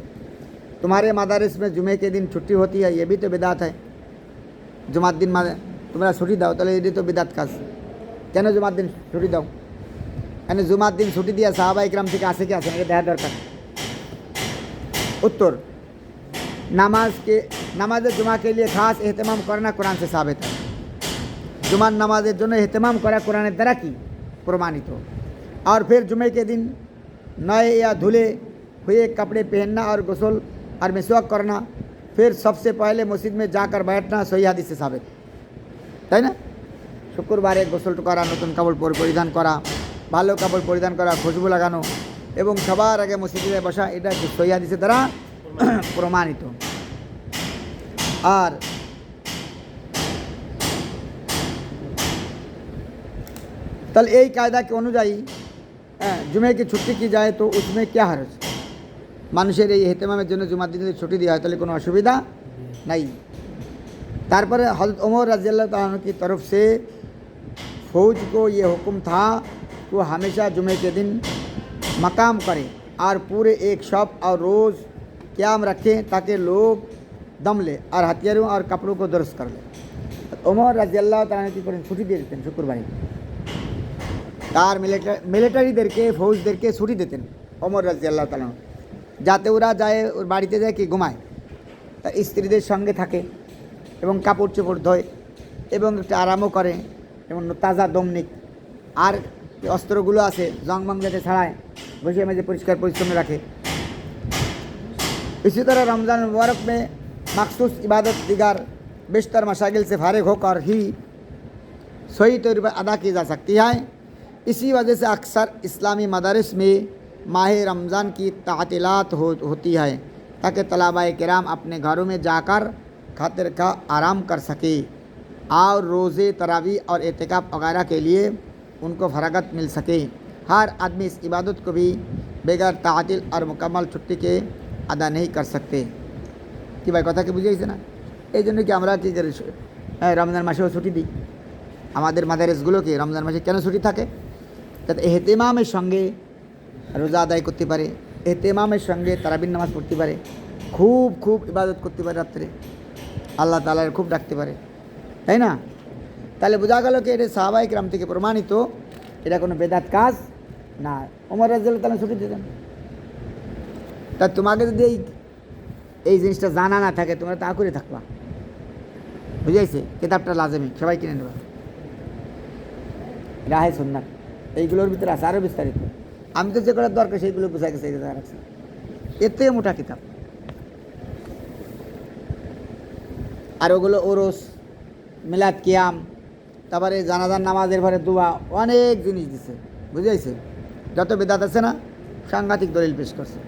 तुम्हारे मदारिस में जुमे के दिन छुट्टी होती है, ये भी तो बिदात है। जुमात दिन তোমরা ছুটি দাও, তাহলে এটি তো বিদাত কাজ। কেন জুমার দিন ছুটি দাও? মানে জুমার দিন ছুটি দিয়া সাহাবা ইকরাম থেকে আসে কি আসে, এটা দেখা দরকার। उत्तर, नमाज जुमा के लिए खास एहतमाम करना कुरान से साबित है। जुमार नमाजेर जন্য एहतमाम करा कुराনের দ্বারা কি प्रमाणित हो। और फिर जुमे के दिन नए या धुले हुए कपड़े पहनना और गुस्ल और मिसवाक करना, फिर सबसे पहले मस्जिद में जाकर बैठना सही हदीस से साबित, তাই না? শুক্রবারে গোসল করা, নতুন কাপড় পরিধান করা, ভালো কাপড় পরিধান করা, খুশবু লাগানো এবং সবার আগে মসজিদে বসা, এটা সহি হাদিসের দ্বারা প্রমাণিত। আর তাহলে এই কায়দা के অনুযায়ী जुमे की छुट्टी की जाए तो उसमें क्या हर्ज? মানুষের এই ইহতেমামের জন্য জুমার দিনে ছুটি দেওয়া হয়, তাহলে কোনো অসুবিধা নাই। তারপরে हज़रत उमर रज़ियल्लाहु ताला अन्हु की तरफ से फ़ौज को ये हुक्म था कि वो हमेशा जुमे के दिन मकाम करें और पूरे एक शब और रोज़ क़याम रखें ताकि लोग दम ले और हथियारों और कपड़ों को दुरुस्त कर ले। उमर रज़ियल्लाहु ताला अन्हु की करें ছুটি দিয়ে দিতেন শুক্রবারে, তার মিলিটারিদেরকে ফৌজদেরকে ছুটি দিতেন ওমর রাদিয়াল্লাহু তাআলা, যাতে ওরা যায় ওর বাড়িতে যায় কি ঘুমায়, তার স্ত্রীদের সঙ্গে থাকে এবং কাপড় চোপড় ধোয় এবং একটু আরামও করে এবং তাজা দমনিক আর অস্ত্রগুলো আছে জংমং যাতে ছাড়ায় বসে মেঝে পরিষ্কার পরিচ্ছন্ন রাখে। इसी तरह रमज़ान मुबारक में मखसूस इबादत दिगार बेशतर मशागिल से फारिग होकर ही सही तौर पर अदा की जा सकती है। इसी वजह से अक्सर इस्लामी मदारिस में माह रमज़ान की तातीलात होती है ताकि तलबाए किराम अपने घरों में जाकर खातिर का आराम कर सके और रोज़े तरावी और एतिकाफ वगैरह के लिए उनको फरागत मिल सके। हर आदमी इस इबादत को भी बगैर तातील और मुकम्मल छुट्टी के আদা নেই कर सकते কি ভাই কথা কি বুঝেইছে না? এই জন্য কি আমরা কী করি, রমজান মাসেও ছুটি দিই। আমাদের মাদারিসগুলোকে রমজান মাসে কেন ছুটি থাকে? যাতে এহতেমামের সঙ্গে রোজা আদায় করতে পারে, এহতেমামের সঙ্গে তারাবির নামাজ পড়তে পারে, খুব ইবাদত করতে পারে, রাত্রে আল্লাহ তাআলার খুব ডাকতে পারে, তাই না? তাহলে বোঝা গেল কি এটা সাহাবায়ে কিরাম থেকে প্রমাণিত, এটা কোনো বেদাত কাজ না। ওমর রাদিয়াল্লাহু তাআলা ছুটি দিতেন। তা তোমাকে যদি এই জিনিসটা জানা না থাকে তোমরা তা করে থাকবা, বুঝাইছে? কিতাবটা লাজমি সবাই কিনে নেবা, রাহে সুন্নাত এইগুলোর ভিতরে আছে আরও বিস্তারিত। আমি তো যে করার দরকার সেইগুলো বুঝাই গেছে রাখছি, এতে মোটা কিতাব। আর ওগুলো ওরস, মিলাদ, কিয়াম, তারপরে জানাজার নামাজের পরে দোয়া, অনেক জিনিস দিছে, বুঝাইছে? যত বেদাত আছে না সাংঘাতিক দলিল পেশ করছে।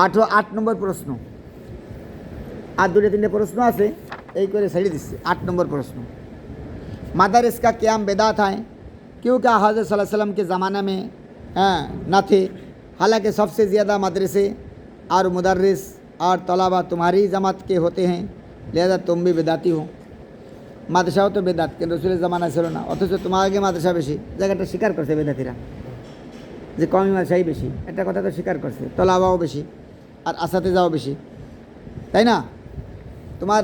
8 নম্বর প্রশ্ন, আর 2-3 প্রশ্ন আছে এই করে ছেড়ে দিচ্ছে। 8 নম্বর প্রশ্ন, मदारिस का क़याम बेदात है क्योंकि हज़रत सल्लल्लाहु अलैहि वसल्लम के ज़माना में न थे, हालांकि सबसे ज़्यादा मदरसे और मुदर्रिस और तलबा तुम्हारी जमात के होते हैं, लिहाजा तुम भी बेदाती हो। মাদ্রাসাও তো বেদাত, কিন্তু রসুলের জামানা ছিল না, অথচ তোমার আগে মাদ্রাসা বেশি। জায়গাটা স্বীকার করছে বেদাতিরা যে কমি মাদ্রাসাই বেশি, একটা কথা তো স্বীকার করছে। তলাবাও বেশি আর আসাতেজাও বেশি, তাই না? তোমার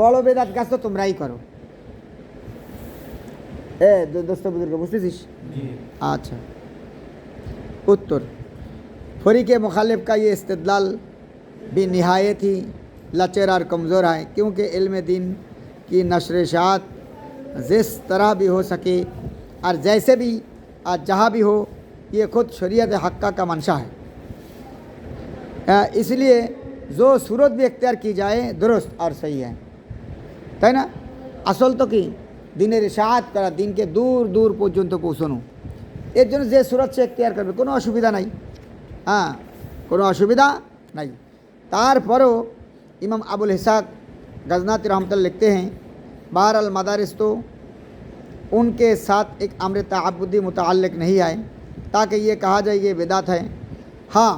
বড় বেদাত কাজ তো তোমরাই করো। দোস্ত বুজুর্গ বুঝতেছিস? আচ্ছা, उत्तर फरीक मुखालिफ का ये इस्तदलाल भी नहायत ही लचर और कमज़ोर है, क्योंकि इल्म दीन की नशर शात जिस तरह भी हो सके और जैसे भी और जहाँ भी हो, ये खुद शरीयत हक्का का मंशा है। इसलिए जो सूरत भी इख्तियार की जाए दुरुस्त और सही है, তাই না? আসল তো কি দিনের ইশাআত করা, দিনকে দূর দূর পর্যন্ত পৌঁছানো। এর জন্য যে সুরত সে ইখতিয়ার করবে কোনো অসুবিধা নাই, হ্যাঁ কোনো অসুবিধা নাই। তারপরেও इमाम अबुल हिसाक गजनाती रहमतुल्लाह लिखते हैं, बहरहाल मदारिस तो उनके साथ एक अम्र तअब्बुदी मुतअल्लिक नहीं आए ताकि ये कहा जाए ये बिदात है। हाँ,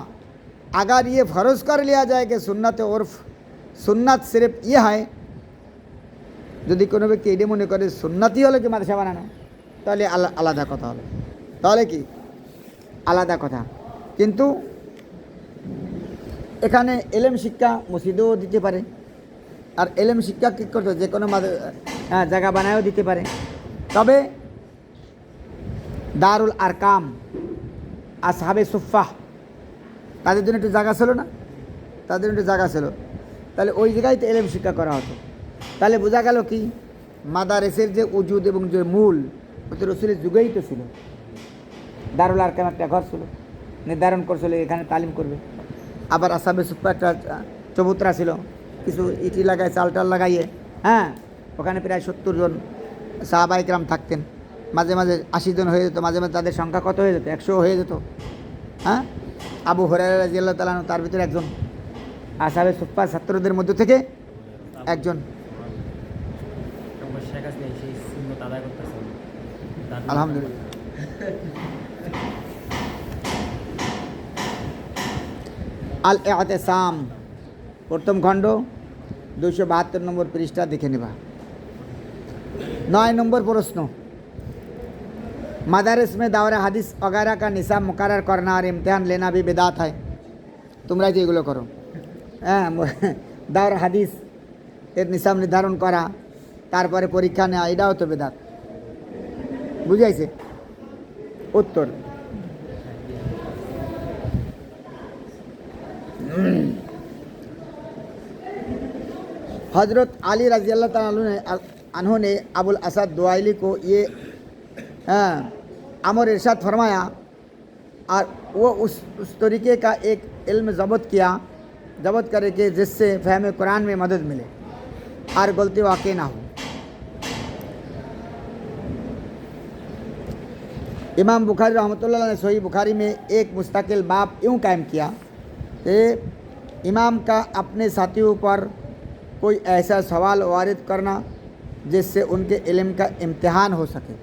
अगर ये फ़र्ज़ कर लिया जाए कि सुन्नत उर्फ़ सुन्नत सिर्फ ये है, যদি কোনো ব্যক্তি এটি মনে করে সুন্নতই হলো কি মাদ্রাসা বানানো, তাহলে আলাদা কথা হলো, তাহলে কি আলাদা কথা। কিন্তু এখানে এলেম শিক্ষা মসজিদেও দিতে পারে, আর এলেম শিক্ষা কী করতে যে কোনো জায়গা বানায়ও দিতে পারে। তবে দারুল আরকাম আসহাবে সুফাহ তাদের জন্য একটু জায়গা ছিল না, তাদের জন্য একটু জায়গা ছিল, তাহলে ওই জায়গায় তো এলেম শিক্ষা করা হতো। তাহলে বোঝা গেল কি মাদারেসের যে উজুদ এবং যে মূল ওতে রসুলের যুগেই তো ছিল। দারুল আরকাম একটা ঘর ছিল, নির্ধারণ করছিল এখানে তালিম করবে। আবার আসাবে সুপ্পা একটা চবুতরা ছিল, কিছু ইটি লাগায় চাল টাল লাগাইয়ে, হ্যাঁ ওখানে প্রায় 70 জন সাহাবায়ে কেরাম থাকতেন। মাঝে মাঝে 80 জন হয়ে যেত, মাঝে মাঝে তাদের সংখ্যা কত হয়ে যেত, 100 হয়ে যেত। হ্যাঁ, আবু হুরায়রা রাদিয়াল্লাহু তাআলা আনহু তার ভিতরে একজন, আসাবে সুপ্পা ছাত্রদের মধ্য থেকে একজন। আলহামদুলিল্লাহ। আল ইতিসাম প্রথম খণ্ড 272 নম্বর পৃষ্ঠা দেখে নেবা। 9 নম্বর প্রশ্ন, मदारिस में दावरा हदीस वगैरह का निसाब मुकर्रर करना और इम्तिहान लेना भी बिदात है। তোমরা যে এগুলো করো, হ্যাঁ দাওরা হাদিস এর নিসাব নির্ধারণ করা, তারপরে পরীক্ষা নেওয়া, এটাও তো বেদাত। বুঝাইছে? উত্তর हज़रत अली रज़ी अल्लाह तआला अन्हु ने अबुल असद दुआइली को ये अमर इरशाद फरमाया और वो उस तरीके का एक इल्म ज़बत करे कि जिससे फ़हम कुरान में मदद मिले और गलती वाक़ई ना हो। इमाम बुखारी रहमतुल्लाह ने सही बुखारी में एक मुस्तकिल बाब यूँ कायम किया कि इमाम का अपने साथियों पर कोई ऐसा सवाल वारिद करना जिससे उनके इल्म का इम्तिहान हो सके।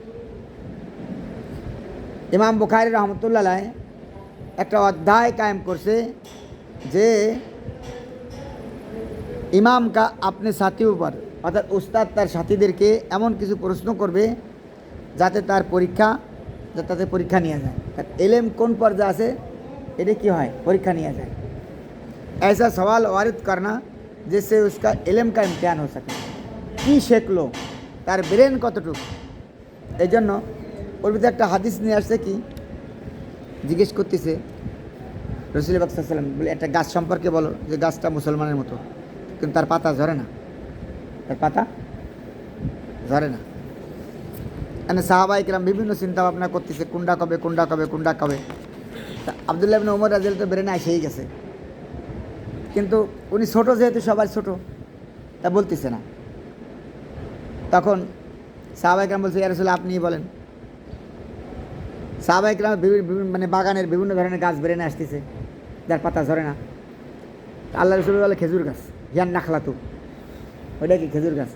इमाम बुखारी रहमतुल्लाह अलैह একটা অধ্যায় কায়েম করছে যে ইমাম কা আপনি সাথীর উপর, অর্থাৎ উস্তাদ তার সাথীদেরকে এমন কিছু প্রশ্ন করবে যাতে তাতে পরীক্ষা নিয়ে যায়। ইলম কোন পর্যায়ে আছে এটা কি হয়, পরীক্ষা নিয়ে যায়। ऐसा सवाल वारिद करना जिससे उसका इल्म का इम्तिहान हो सके। কি শেখলো, তার ব্রেন কতটুকু। এই জন্য ওর ভিতরে একটা হাদিস নিয়ে আসছে, কি জিজ্ঞেস করতেছে রাসূল পাক সাল্লাল্লাহু আলাইহি ওয়াসাল্লাম, বলে একটা গাছ সম্পর্কে বলো যে গাছটা মুসলমানের মতো কিন্তু তার পাতা ঝরে না, তার পাতা ঝরে না। মানে সাহাবায়ে কেরাম বিভিন্ন চিন্তা ভাবনা করতেছে কোনটা কবে। আব্দুল্লাহ ইবনে ওমর রাদিয়াল্লাহু তো ব্রেনে এসেই গেছে, কিন্তু উনি ছোটো যেহেতু সবার ছোটো, তা বলতেছে না। তখন সাহাবায়ে কেরাম বলছে, ইয়া রাসূলুল্লাহ আপনিই বলেন। সাহাবায়ে কেরাম মানে বাগানের বিভিন্ন ধরনের গাছ ব্রেনে আসতেছে যার পাতা ঝরে না। আল্লাহ রাসূল বলে খেজুর গাছ, হিয়ান নাখলাতু, ওইটা কি খেজুর গাছ।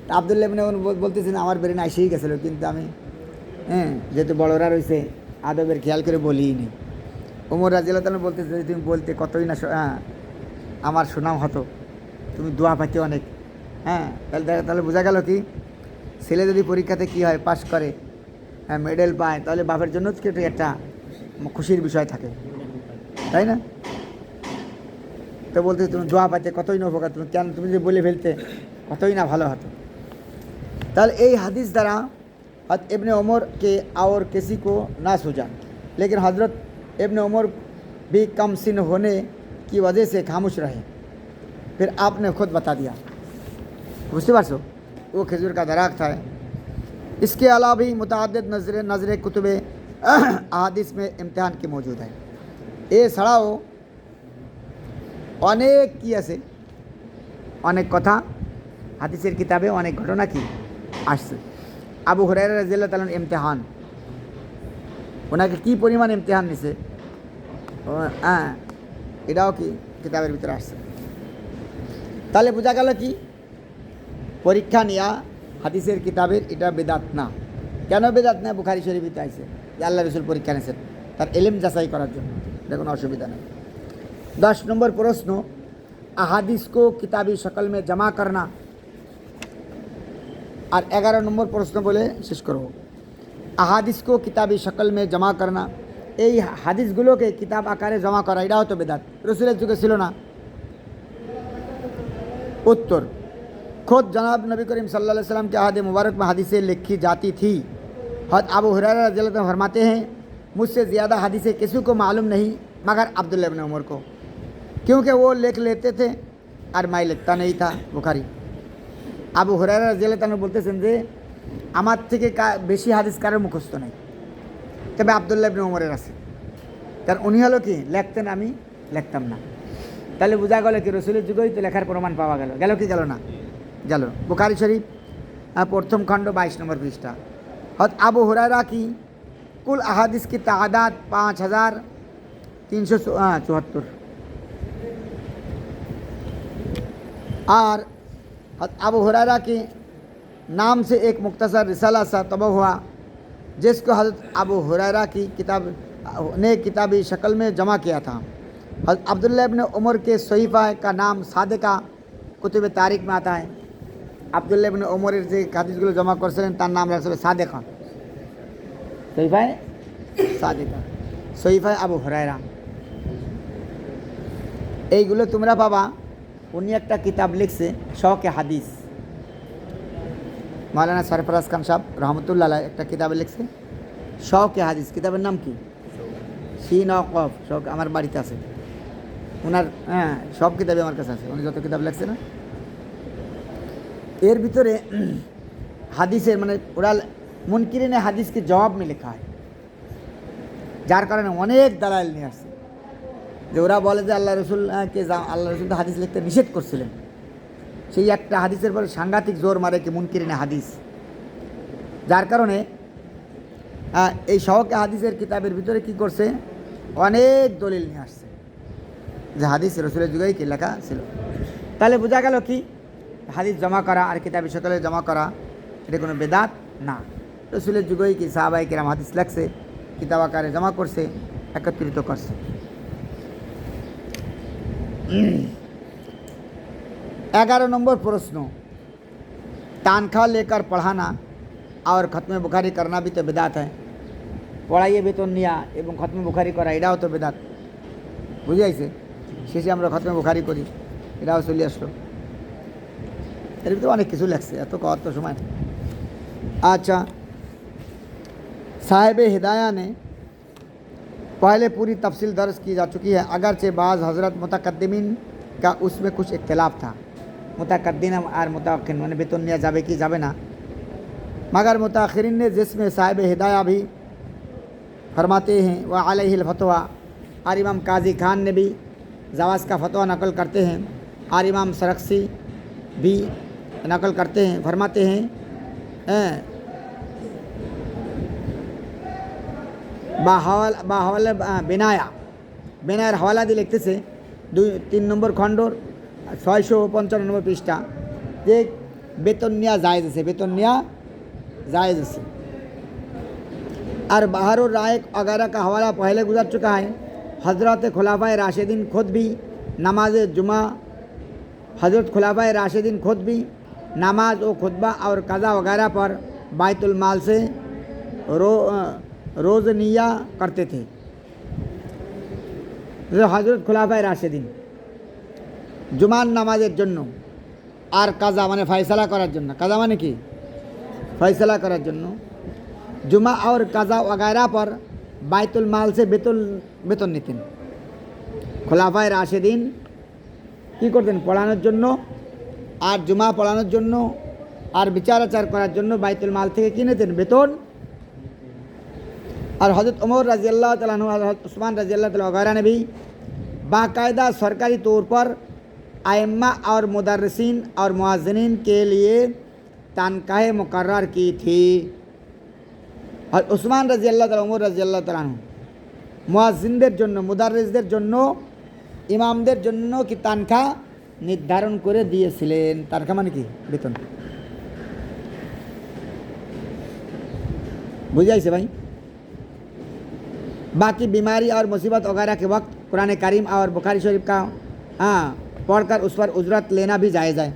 তা আব্দুল্লাহ ইবনে ওমর বলতেছেন আমার ব্রেনে এসেই গেছিলো, কিন্তু আমি যেহেতু বড়রা রয়েছে আদবের খেয়াল করে বলিই নি। ওমর রাদিয়াল্লাহু তাআলা বলতেছে যদি তুমি বলতে কতই না আমার সুনাম হতো, তুমি দোয়া পাইতে অনেক। তাহলে বোঝা গেল কি ছেলে যদি পরীক্ষাতে কি হয় পাশ করে, মেডেল পায়, তাহলে বাপের জন্য একটা খুশির বিষয় থাকে, তাই না? তো বলতে তুমি দোয়া পাইতে কতই না উপকার, তুমি যে বলে ফেলতে কতই না ভালো হতো। তাহলে এই হাদিস দ্বারা इब्ने उमर के और किसी को ना सूझा, लेकिन हज़रत इब्न उमर भी कम सिन होने की वजह से खामोश रहे। फिर आपने खुद बता दिया। बुझते पारছো वो खेजूर का दरख्त है। इसके अलावा भी मुतअद्दिद नज़र कुतुब अहादिस में इम्तिहान की मौजूद है। ए छाड़ाओ अनेक की आछे, अनेक कथा हादिसेर किताबे अनेक घटना की आसছে। আবু হুরায়রা রাদিয়াল্লাহু তাআলা ইমতিহান, ওনাকে কি পরিমাণ ইমতিহান নিছে, হ্যাঁ এটাও কি কিতাবের ভিতরে আসছে। তাহলে বোঝা গেল কি পরীক্ষা নেওয়া হাদিসের কিতাবের এটা বেদাত না। কেন বেদাত না? বুখারী শরীফে আইছে যে আল্লাহ রসুল পরীক্ষা নিয়েছেন তার এলেম যাচাই করার জন্য, এটা কোনো অসুবিধা নেই। 10 নম্বর প্রশ্ন, अहादिस को किताबी शक्ल में जमा करना। और 11 নম্বর প্রশ্ন বলে শেষ করব। अहादिस को किताबी शक्ल में जमा करना, এই হাদিসগুলোকে কিতাব আকারে জমা করা এটাও তো বেদাত। রসুলের যুগে ছিল না। उत्तर, खुद जनाब नबी करीम सल्लल्लाहु अलैहि वसल्लम के अहद मुबारक में हदीसें लिखी जाती थी। हज़रत अबू हुरैरा रज़ियल्लाहु अन्हु फरमाते हैं, मुझसे ज़्यादा हदीसें किसी को मालूम नहीं मगर अब्दुल्लाह इब्न उमर को, क्योंकि वो लिख लेते थे और मैं लिखता नहीं था। बुखारी। আবু হুরায়রা রাদিয়াল্লাহু তাআলা বলতেছেন যে আমার থেকে বেশি হাদিস কারোর মুখস্থ নেই, তবে আব্দুল্লাহ ইবনে উমরের আছে। কারণ উনি হলো কি লিখতেন, আমি লিখতাম না। তাহলে বোঝা গেল কি রসুলের যুগেই তো লেখার প্রমাণ পাওয়া গেল। গেল কি গেল না? গেল। বুখারী শরীফ প্রথম খণ্ড 22 নম্বর পৃষ্ঠা। হযরত আবু হুরায়রা की कुल अहादिस की तादाद 5374। और अबू हुरैरा के नाम से एक मुख्तसर रिसाला सा तबा हुआ जिसको हज़रत अबू हुरैरा की किताब ने किताबी शक्ल में जमा किया था। हज़रत अब्दुल्लाह इब्न उमर के सहीफ़ा का नाम सादिका कुतुब तारीख में आता है। अब्दुल्लाह इब्न उमर যে হাদিসগুলো জমা করেছিলেন তার নাম রাখছিল সাদিকা, সহিফায়ে সাদিকা, সহিফায়ে আবু হুরায়রা। এইগুলো তোমরা পাবা। উনি একটা কিতাব লিখছে শওকে হাদিস, মৌলানা সরফরাজ খান সাহেব রহমতুল্লাহ আলাইহি একটা কিতাবে লিখছে শওকে হাদিস। কিতাবের নাম কি? শিন ও কফ। শওক আমার বাড়িতে আছে ওনার, হ্যাঁ সব কিতাবই আমার কাছে আছে। উনি যত কিতাব লিখছে না, এর ভিতরে হাদিসের মানে ওরা মুনকিরিনে হাদিসকে জবাব में লেখা হয়, যার কারণে অনেক দালাল নিয়ে আসছে যে ওরা বলে যে আল্লাহ রসুলকে আল্লাহ রসুল তো হাদিস লিখতে নিষেধ করছিলেন। সেই একটা হাদিসের পরে সাংঘাতিক জোর মারে কি মুনকিরিনে হাদিস, যার কারণে এই শওকে হাদিসের কিতাবের ভিতরে কি করছে অনেক দলিল নিয়ে আসছে যে হাদিস রসুলের যুগেই কি লেখা ছিল। তাহলে বোঝা গেল কি হাদিস জমা করা আর কিতাবি শক্লে জমা করা এটা কোনো বেদাত না। রসুলের যুগেই কি সাহাবায়ে কেরাম হাদিস লেখছে, কিতাব আকারে জমা করছে, একত্রিত করছে। 11 নম্বর প্রশ্ন, तनख्वाह लेकर पढ़ाना और खत्म बुखारी करना भी तो बेदात है। পড়াইয়ে বেতন নেওয়া এবং খতমে বুখারি করা এটাও তো বেদাত। বুঝে আইছে? শেষে আমরা খতমে বুখারি করি, এটাও চলে আসলো। এর ভিতরে অনেক কিছু লেখছে, এত কত সময়। अच्छा, साहिब हिदाया ने पहले पूरी तफसील दर्ज की जा चुकी है, अगरचे बाज़ हज़रत मुतक़द्दिमीन का उसमें कुछ इख्तिलाफ था। मुतक़द्दिम और मुतअख़िरीन मैंने बेतन लिया जाबे की जाबे ना, मगर मुतअख़िरीन ने जिसमें साहिब हिदाया भी फरमाते हैं वह अलैहिल फतवा, और इमाम काजी खान ने भी जवाज़ का फतवा नकल करते हैं, और इमाम सरक्सी भी नकल करते हैं, फरमाते हैं বাহাওয়ালা বেনায়ের হাওয়ালা দিয়ে লিখতেছে 3 নম্বর খণ্ডর 655 নম্বর পৃষ্ঠা যে বেতন নেওয়া জায়েজ আছে, বেতন নেওয়া जायज़ से। और बाहर और राय वगैरह का हवाला पहले गुजर चुका है। हज़रत खुलाफाए राशिदीन खुद भी नमाज जुमा, हज़रत खुलाफाए राशिदीन खुद भी नमाज व खुतबा और कज़ा वगैरह पर बैतुल माल से रोज़ निया करते थे। हज़रत खुलाफाए राशिदीन जुमान नामाजेर जन्य और कज़ा माने फैसला करार जन्य, कज़ा माने कि फैसला करार जन्य जुमा और कज़ा वगैरह पर বাইতুল মাল সে বেতন নিতেন। খোলাফায়ে রাশেদিন কী করতেন? পড়ানোর জন্য আর জুমা পড়ানোর জন্য আর বিচার আচার করার জন্য বাইতুল মাল থেকে কী নিতেন? বেতন। और हज़रत उमर रज़ी अल्लाह तआला अन्हु, हज़रत उस्मान रज़ी अल्लाह तआला वगैरह ने भी बाकायदा सरकारी तौर पर आइम्मा और मुदर्रिसीन और मुअज़्ज़िनीन के लिए तनख्वाहें मुकर्रर की थी। और उस्मान रज़ी अल्लाह तआला, उमर रज़ी अल्लाह तआला अन्हु মুয়াজ্জিনদের জন্য, মুদাররিসদের জন্য, ইমামদের জন্য কি তানখা নির্ধারণ করে দিয়েছিলেন। তানখা মানে কি? বেতন। बुझाइसे भाई। बाकी बीमारी और मुसीबत वगैरह के वक्त कुरान करीम और बुखारी शरीफ का पढ़कर उस पर उजरत लेना भी जायज़ है।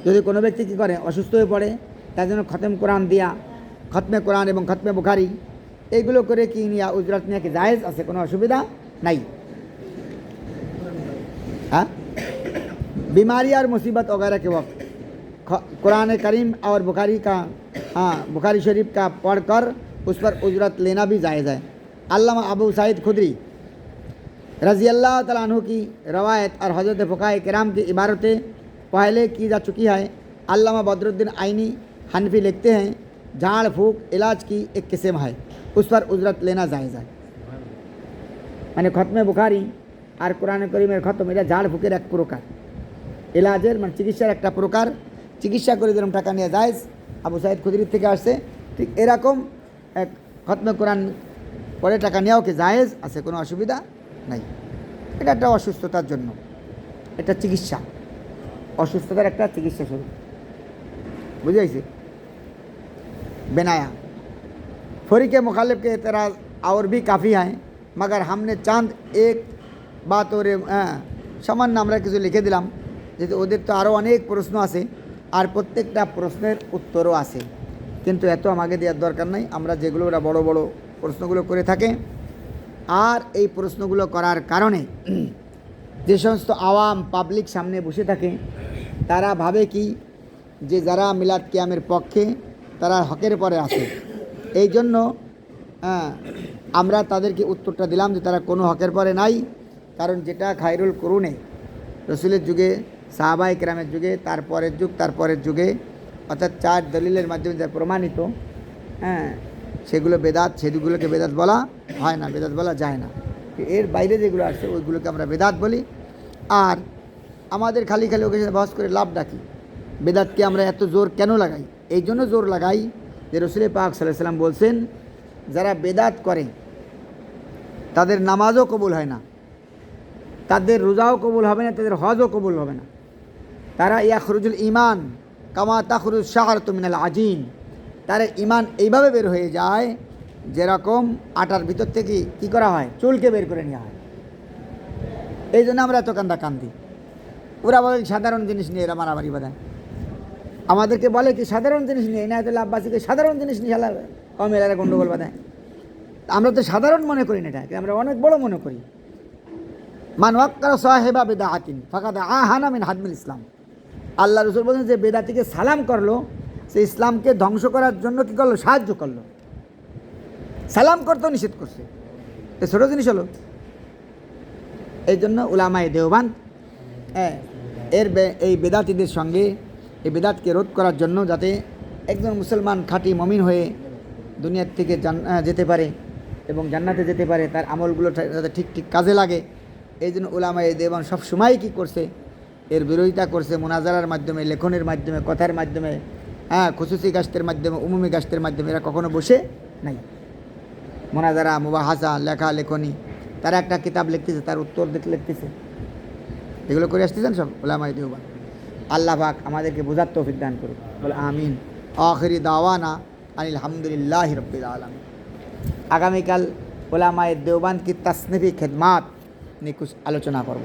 যদি কোনো ব্যক্তি কী করে? অসুস্থ হয়ে পড়ে, তার জন্য খতম কোরআন দিয়া, খতমে কোরআন এবং খতমে বুখারি এইগুলো করে কি নিয়া উজরত নিয়ে কি জায়েজ আছে? কোনো অসুবিধা নাই। हाँ, बीमारी और मुसीबत वगैरह के वक्त कुरान करीम और बुखारी का बुखारी शरीफ का पढ़कर उस पर उजरत लेना भी जायज़ है। अल्लामा अबू सईद खुदरी रज़ी अल्लाह तआला अन्हु की रवायत और हज़रत फ़ुक़हाए किराम की इबारतें पहले की जा चुकी है। अल्लामा बदरुद्दीन आइनी हनफी लिखते हैं, झाड़ फूक इलाज की एक किस्म है, उस पर उजरत लेना जायज़ है। মানে খতমে বুখারি আর কোরআনে করিমের খতম এটা ঝাড় ফুকের এক প্রকার, ইলাজের মানে চিকিৎসার একটা প্রকার। চিকিৎসা করে যেরকম টাকা নেওয়া জায়েজ, আবু সাইদ খুদরির থেকে আসছে, ঠিক এরকম এক খতমে কোরআন পরে টাকা নেওয়াও কি জায়েজ আছে, কোনো অসুবিধা নাই। এটা একটা অসুস্থতার জন্য, এটা চিকিৎসা, অসুস্থতার একটা চিকিৎসা শুরু। বুঝাইছে? बेनाया फरी के मुखालिफ के एतराज़ और भी काफ़ी हैं, मगर हमने चांद एक बात और सामान्य আমরা কিছু লিখে দিলাম, যেহেতু ওদের তো আরও অনেক প্রশ্ন আছে আর প্রত্যেকটা প্রশ্নের উত্তরও আছে, কিন্তু এত আমাকে দেওয়ার দরকার নাই। আমরা যেগুলো ওরা বড় বড় প্রশ্নগুলো করে থাকে, আর এই প্রশ্নগুলো করার কারণে যে সমস্ত আওয়াম পাবলিক সামনে বসে থাকে তারা ভাবে কি যে যারা মিলাদ কিয়ামের পক্ষে তারা হকের পরে আছে। এই জন্য আমরা তাদেরকে উত্তরটা দিলাম যে তারা কোনো হকের পরে নাই। কারণ যেটা খায়রুল কুরুনে রসুলের যুগে, সাহাবায়ে কেরামের যুগে, তারপরের যুগ, তারপরের যুগে, অর্থাৎ 4 দলিলের মাধ্যমে যা প্রমাণিত, সেগুলো বেদাত, সেগুলোকে বেদাত বলা হয় না, বেদাত বলা যায় না। এর বাইরে যেগুলো আসছে ওইগুলোকে আমরা বেদাত বলি। আর আমাদের খালি খালি ওকে সাথে বহস করে লাভ ডাকি। বেদাতকে আমরা এত জোর কেন লাগাই? এই জন্য জোর লাগাই যে রসুল পাক সাল্লাল্লাহু আলাইহি ওয়াসাল্লাম বলছেন, যারা বেদাত করে তাদের নামাজও কবুল হয় না, তাদের রোজাও কবুল হবে না, তাদের হজও কবুল হবে না। তারা ইয়াখরুজুল ঈমান কামা তাখরুজ শাআরাতু মিনাল আজিন, তারা ঈমান এইভাবে বের হয়ে যায় যেরকম আটার ভিতর থেকে কী করা হয়? চুলকে বের করে নেওয়া হয়। এই জন্য আমরা এত কান্দি। ওরা বলে সাধারণ জিনিস নিয়ে এরা মারামারি বাঁধায়। আমাদেরকে বলে কি সাধারণ জিনিস নিয়ে, ইনায়াতুল্লাহ আব্বাসীকে সাধারণ জিনিস নিয়ে কম এলাকায় গণ্ডগোল বাঁধায়। আমরা তো সাধারণ মনে করি না, এটাকে আমরা অনেক বড় মনে করি। মান ওয়াক্কারা সাহেবা বিদআতিন ফাকাদ আহানা মিন হাদমিল ইসলাম। আল্লাহ রসুল বলেন যে বেদাতিকে সালাম করলো, সে ইসলামকে ধ্বংস করার জন্য কী করলো? সাহায্য করলো। সালাম করতেও নিষেধ করছে, এ ছোটো জিনিস হলো। এই জন্য উলামায়ে দেওবান্দ এই বেদাতিদের সঙ্গে এই বেদাতকে রোধ করার জন্য, যাতে একজন মুসলমান খাঁটি মমিন হয়ে দুনিয়ার থেকে যেতে পারে এবং জান্নাতে যেতে পারে, তার আমলগুলো যাতে ঠিক ঠিক কাজে লাগে, এই জন্য উলামায়ে দেওবান্দ সব সময় কী করছে? এর বিরোধিতা করছে। মুনাজারার মাধ্যমে, লেখনের মাধ্যমে, কথার মাধ্যমে, খুসুসি গাস্তের মাধ্যমে, উমুমি গাস্তের মাধ্যমে এরা কখনো বসে নাই। মুনাজারা, মুবাহাসা, লেখা লেখনি, তারা একটা কিতাব লিখতেছে, তার উত্তর লিখতেছে, এগুলো করে আসতেছেন সব উলামায়ে দেওবান্দ। আল্লাহ পাক আমাদেরকে বোঝার তৌফিক দান করুন, বলে আমিন। আখিরি দাওয়ানা আনিল হামদুলিল্লাহি রাব্বিল আলামিন। আগামীকাল উলামায়ে দেওবান্দ কি তাসনিফি খিদমাত নিয়ে কুछ আলোচনা করব।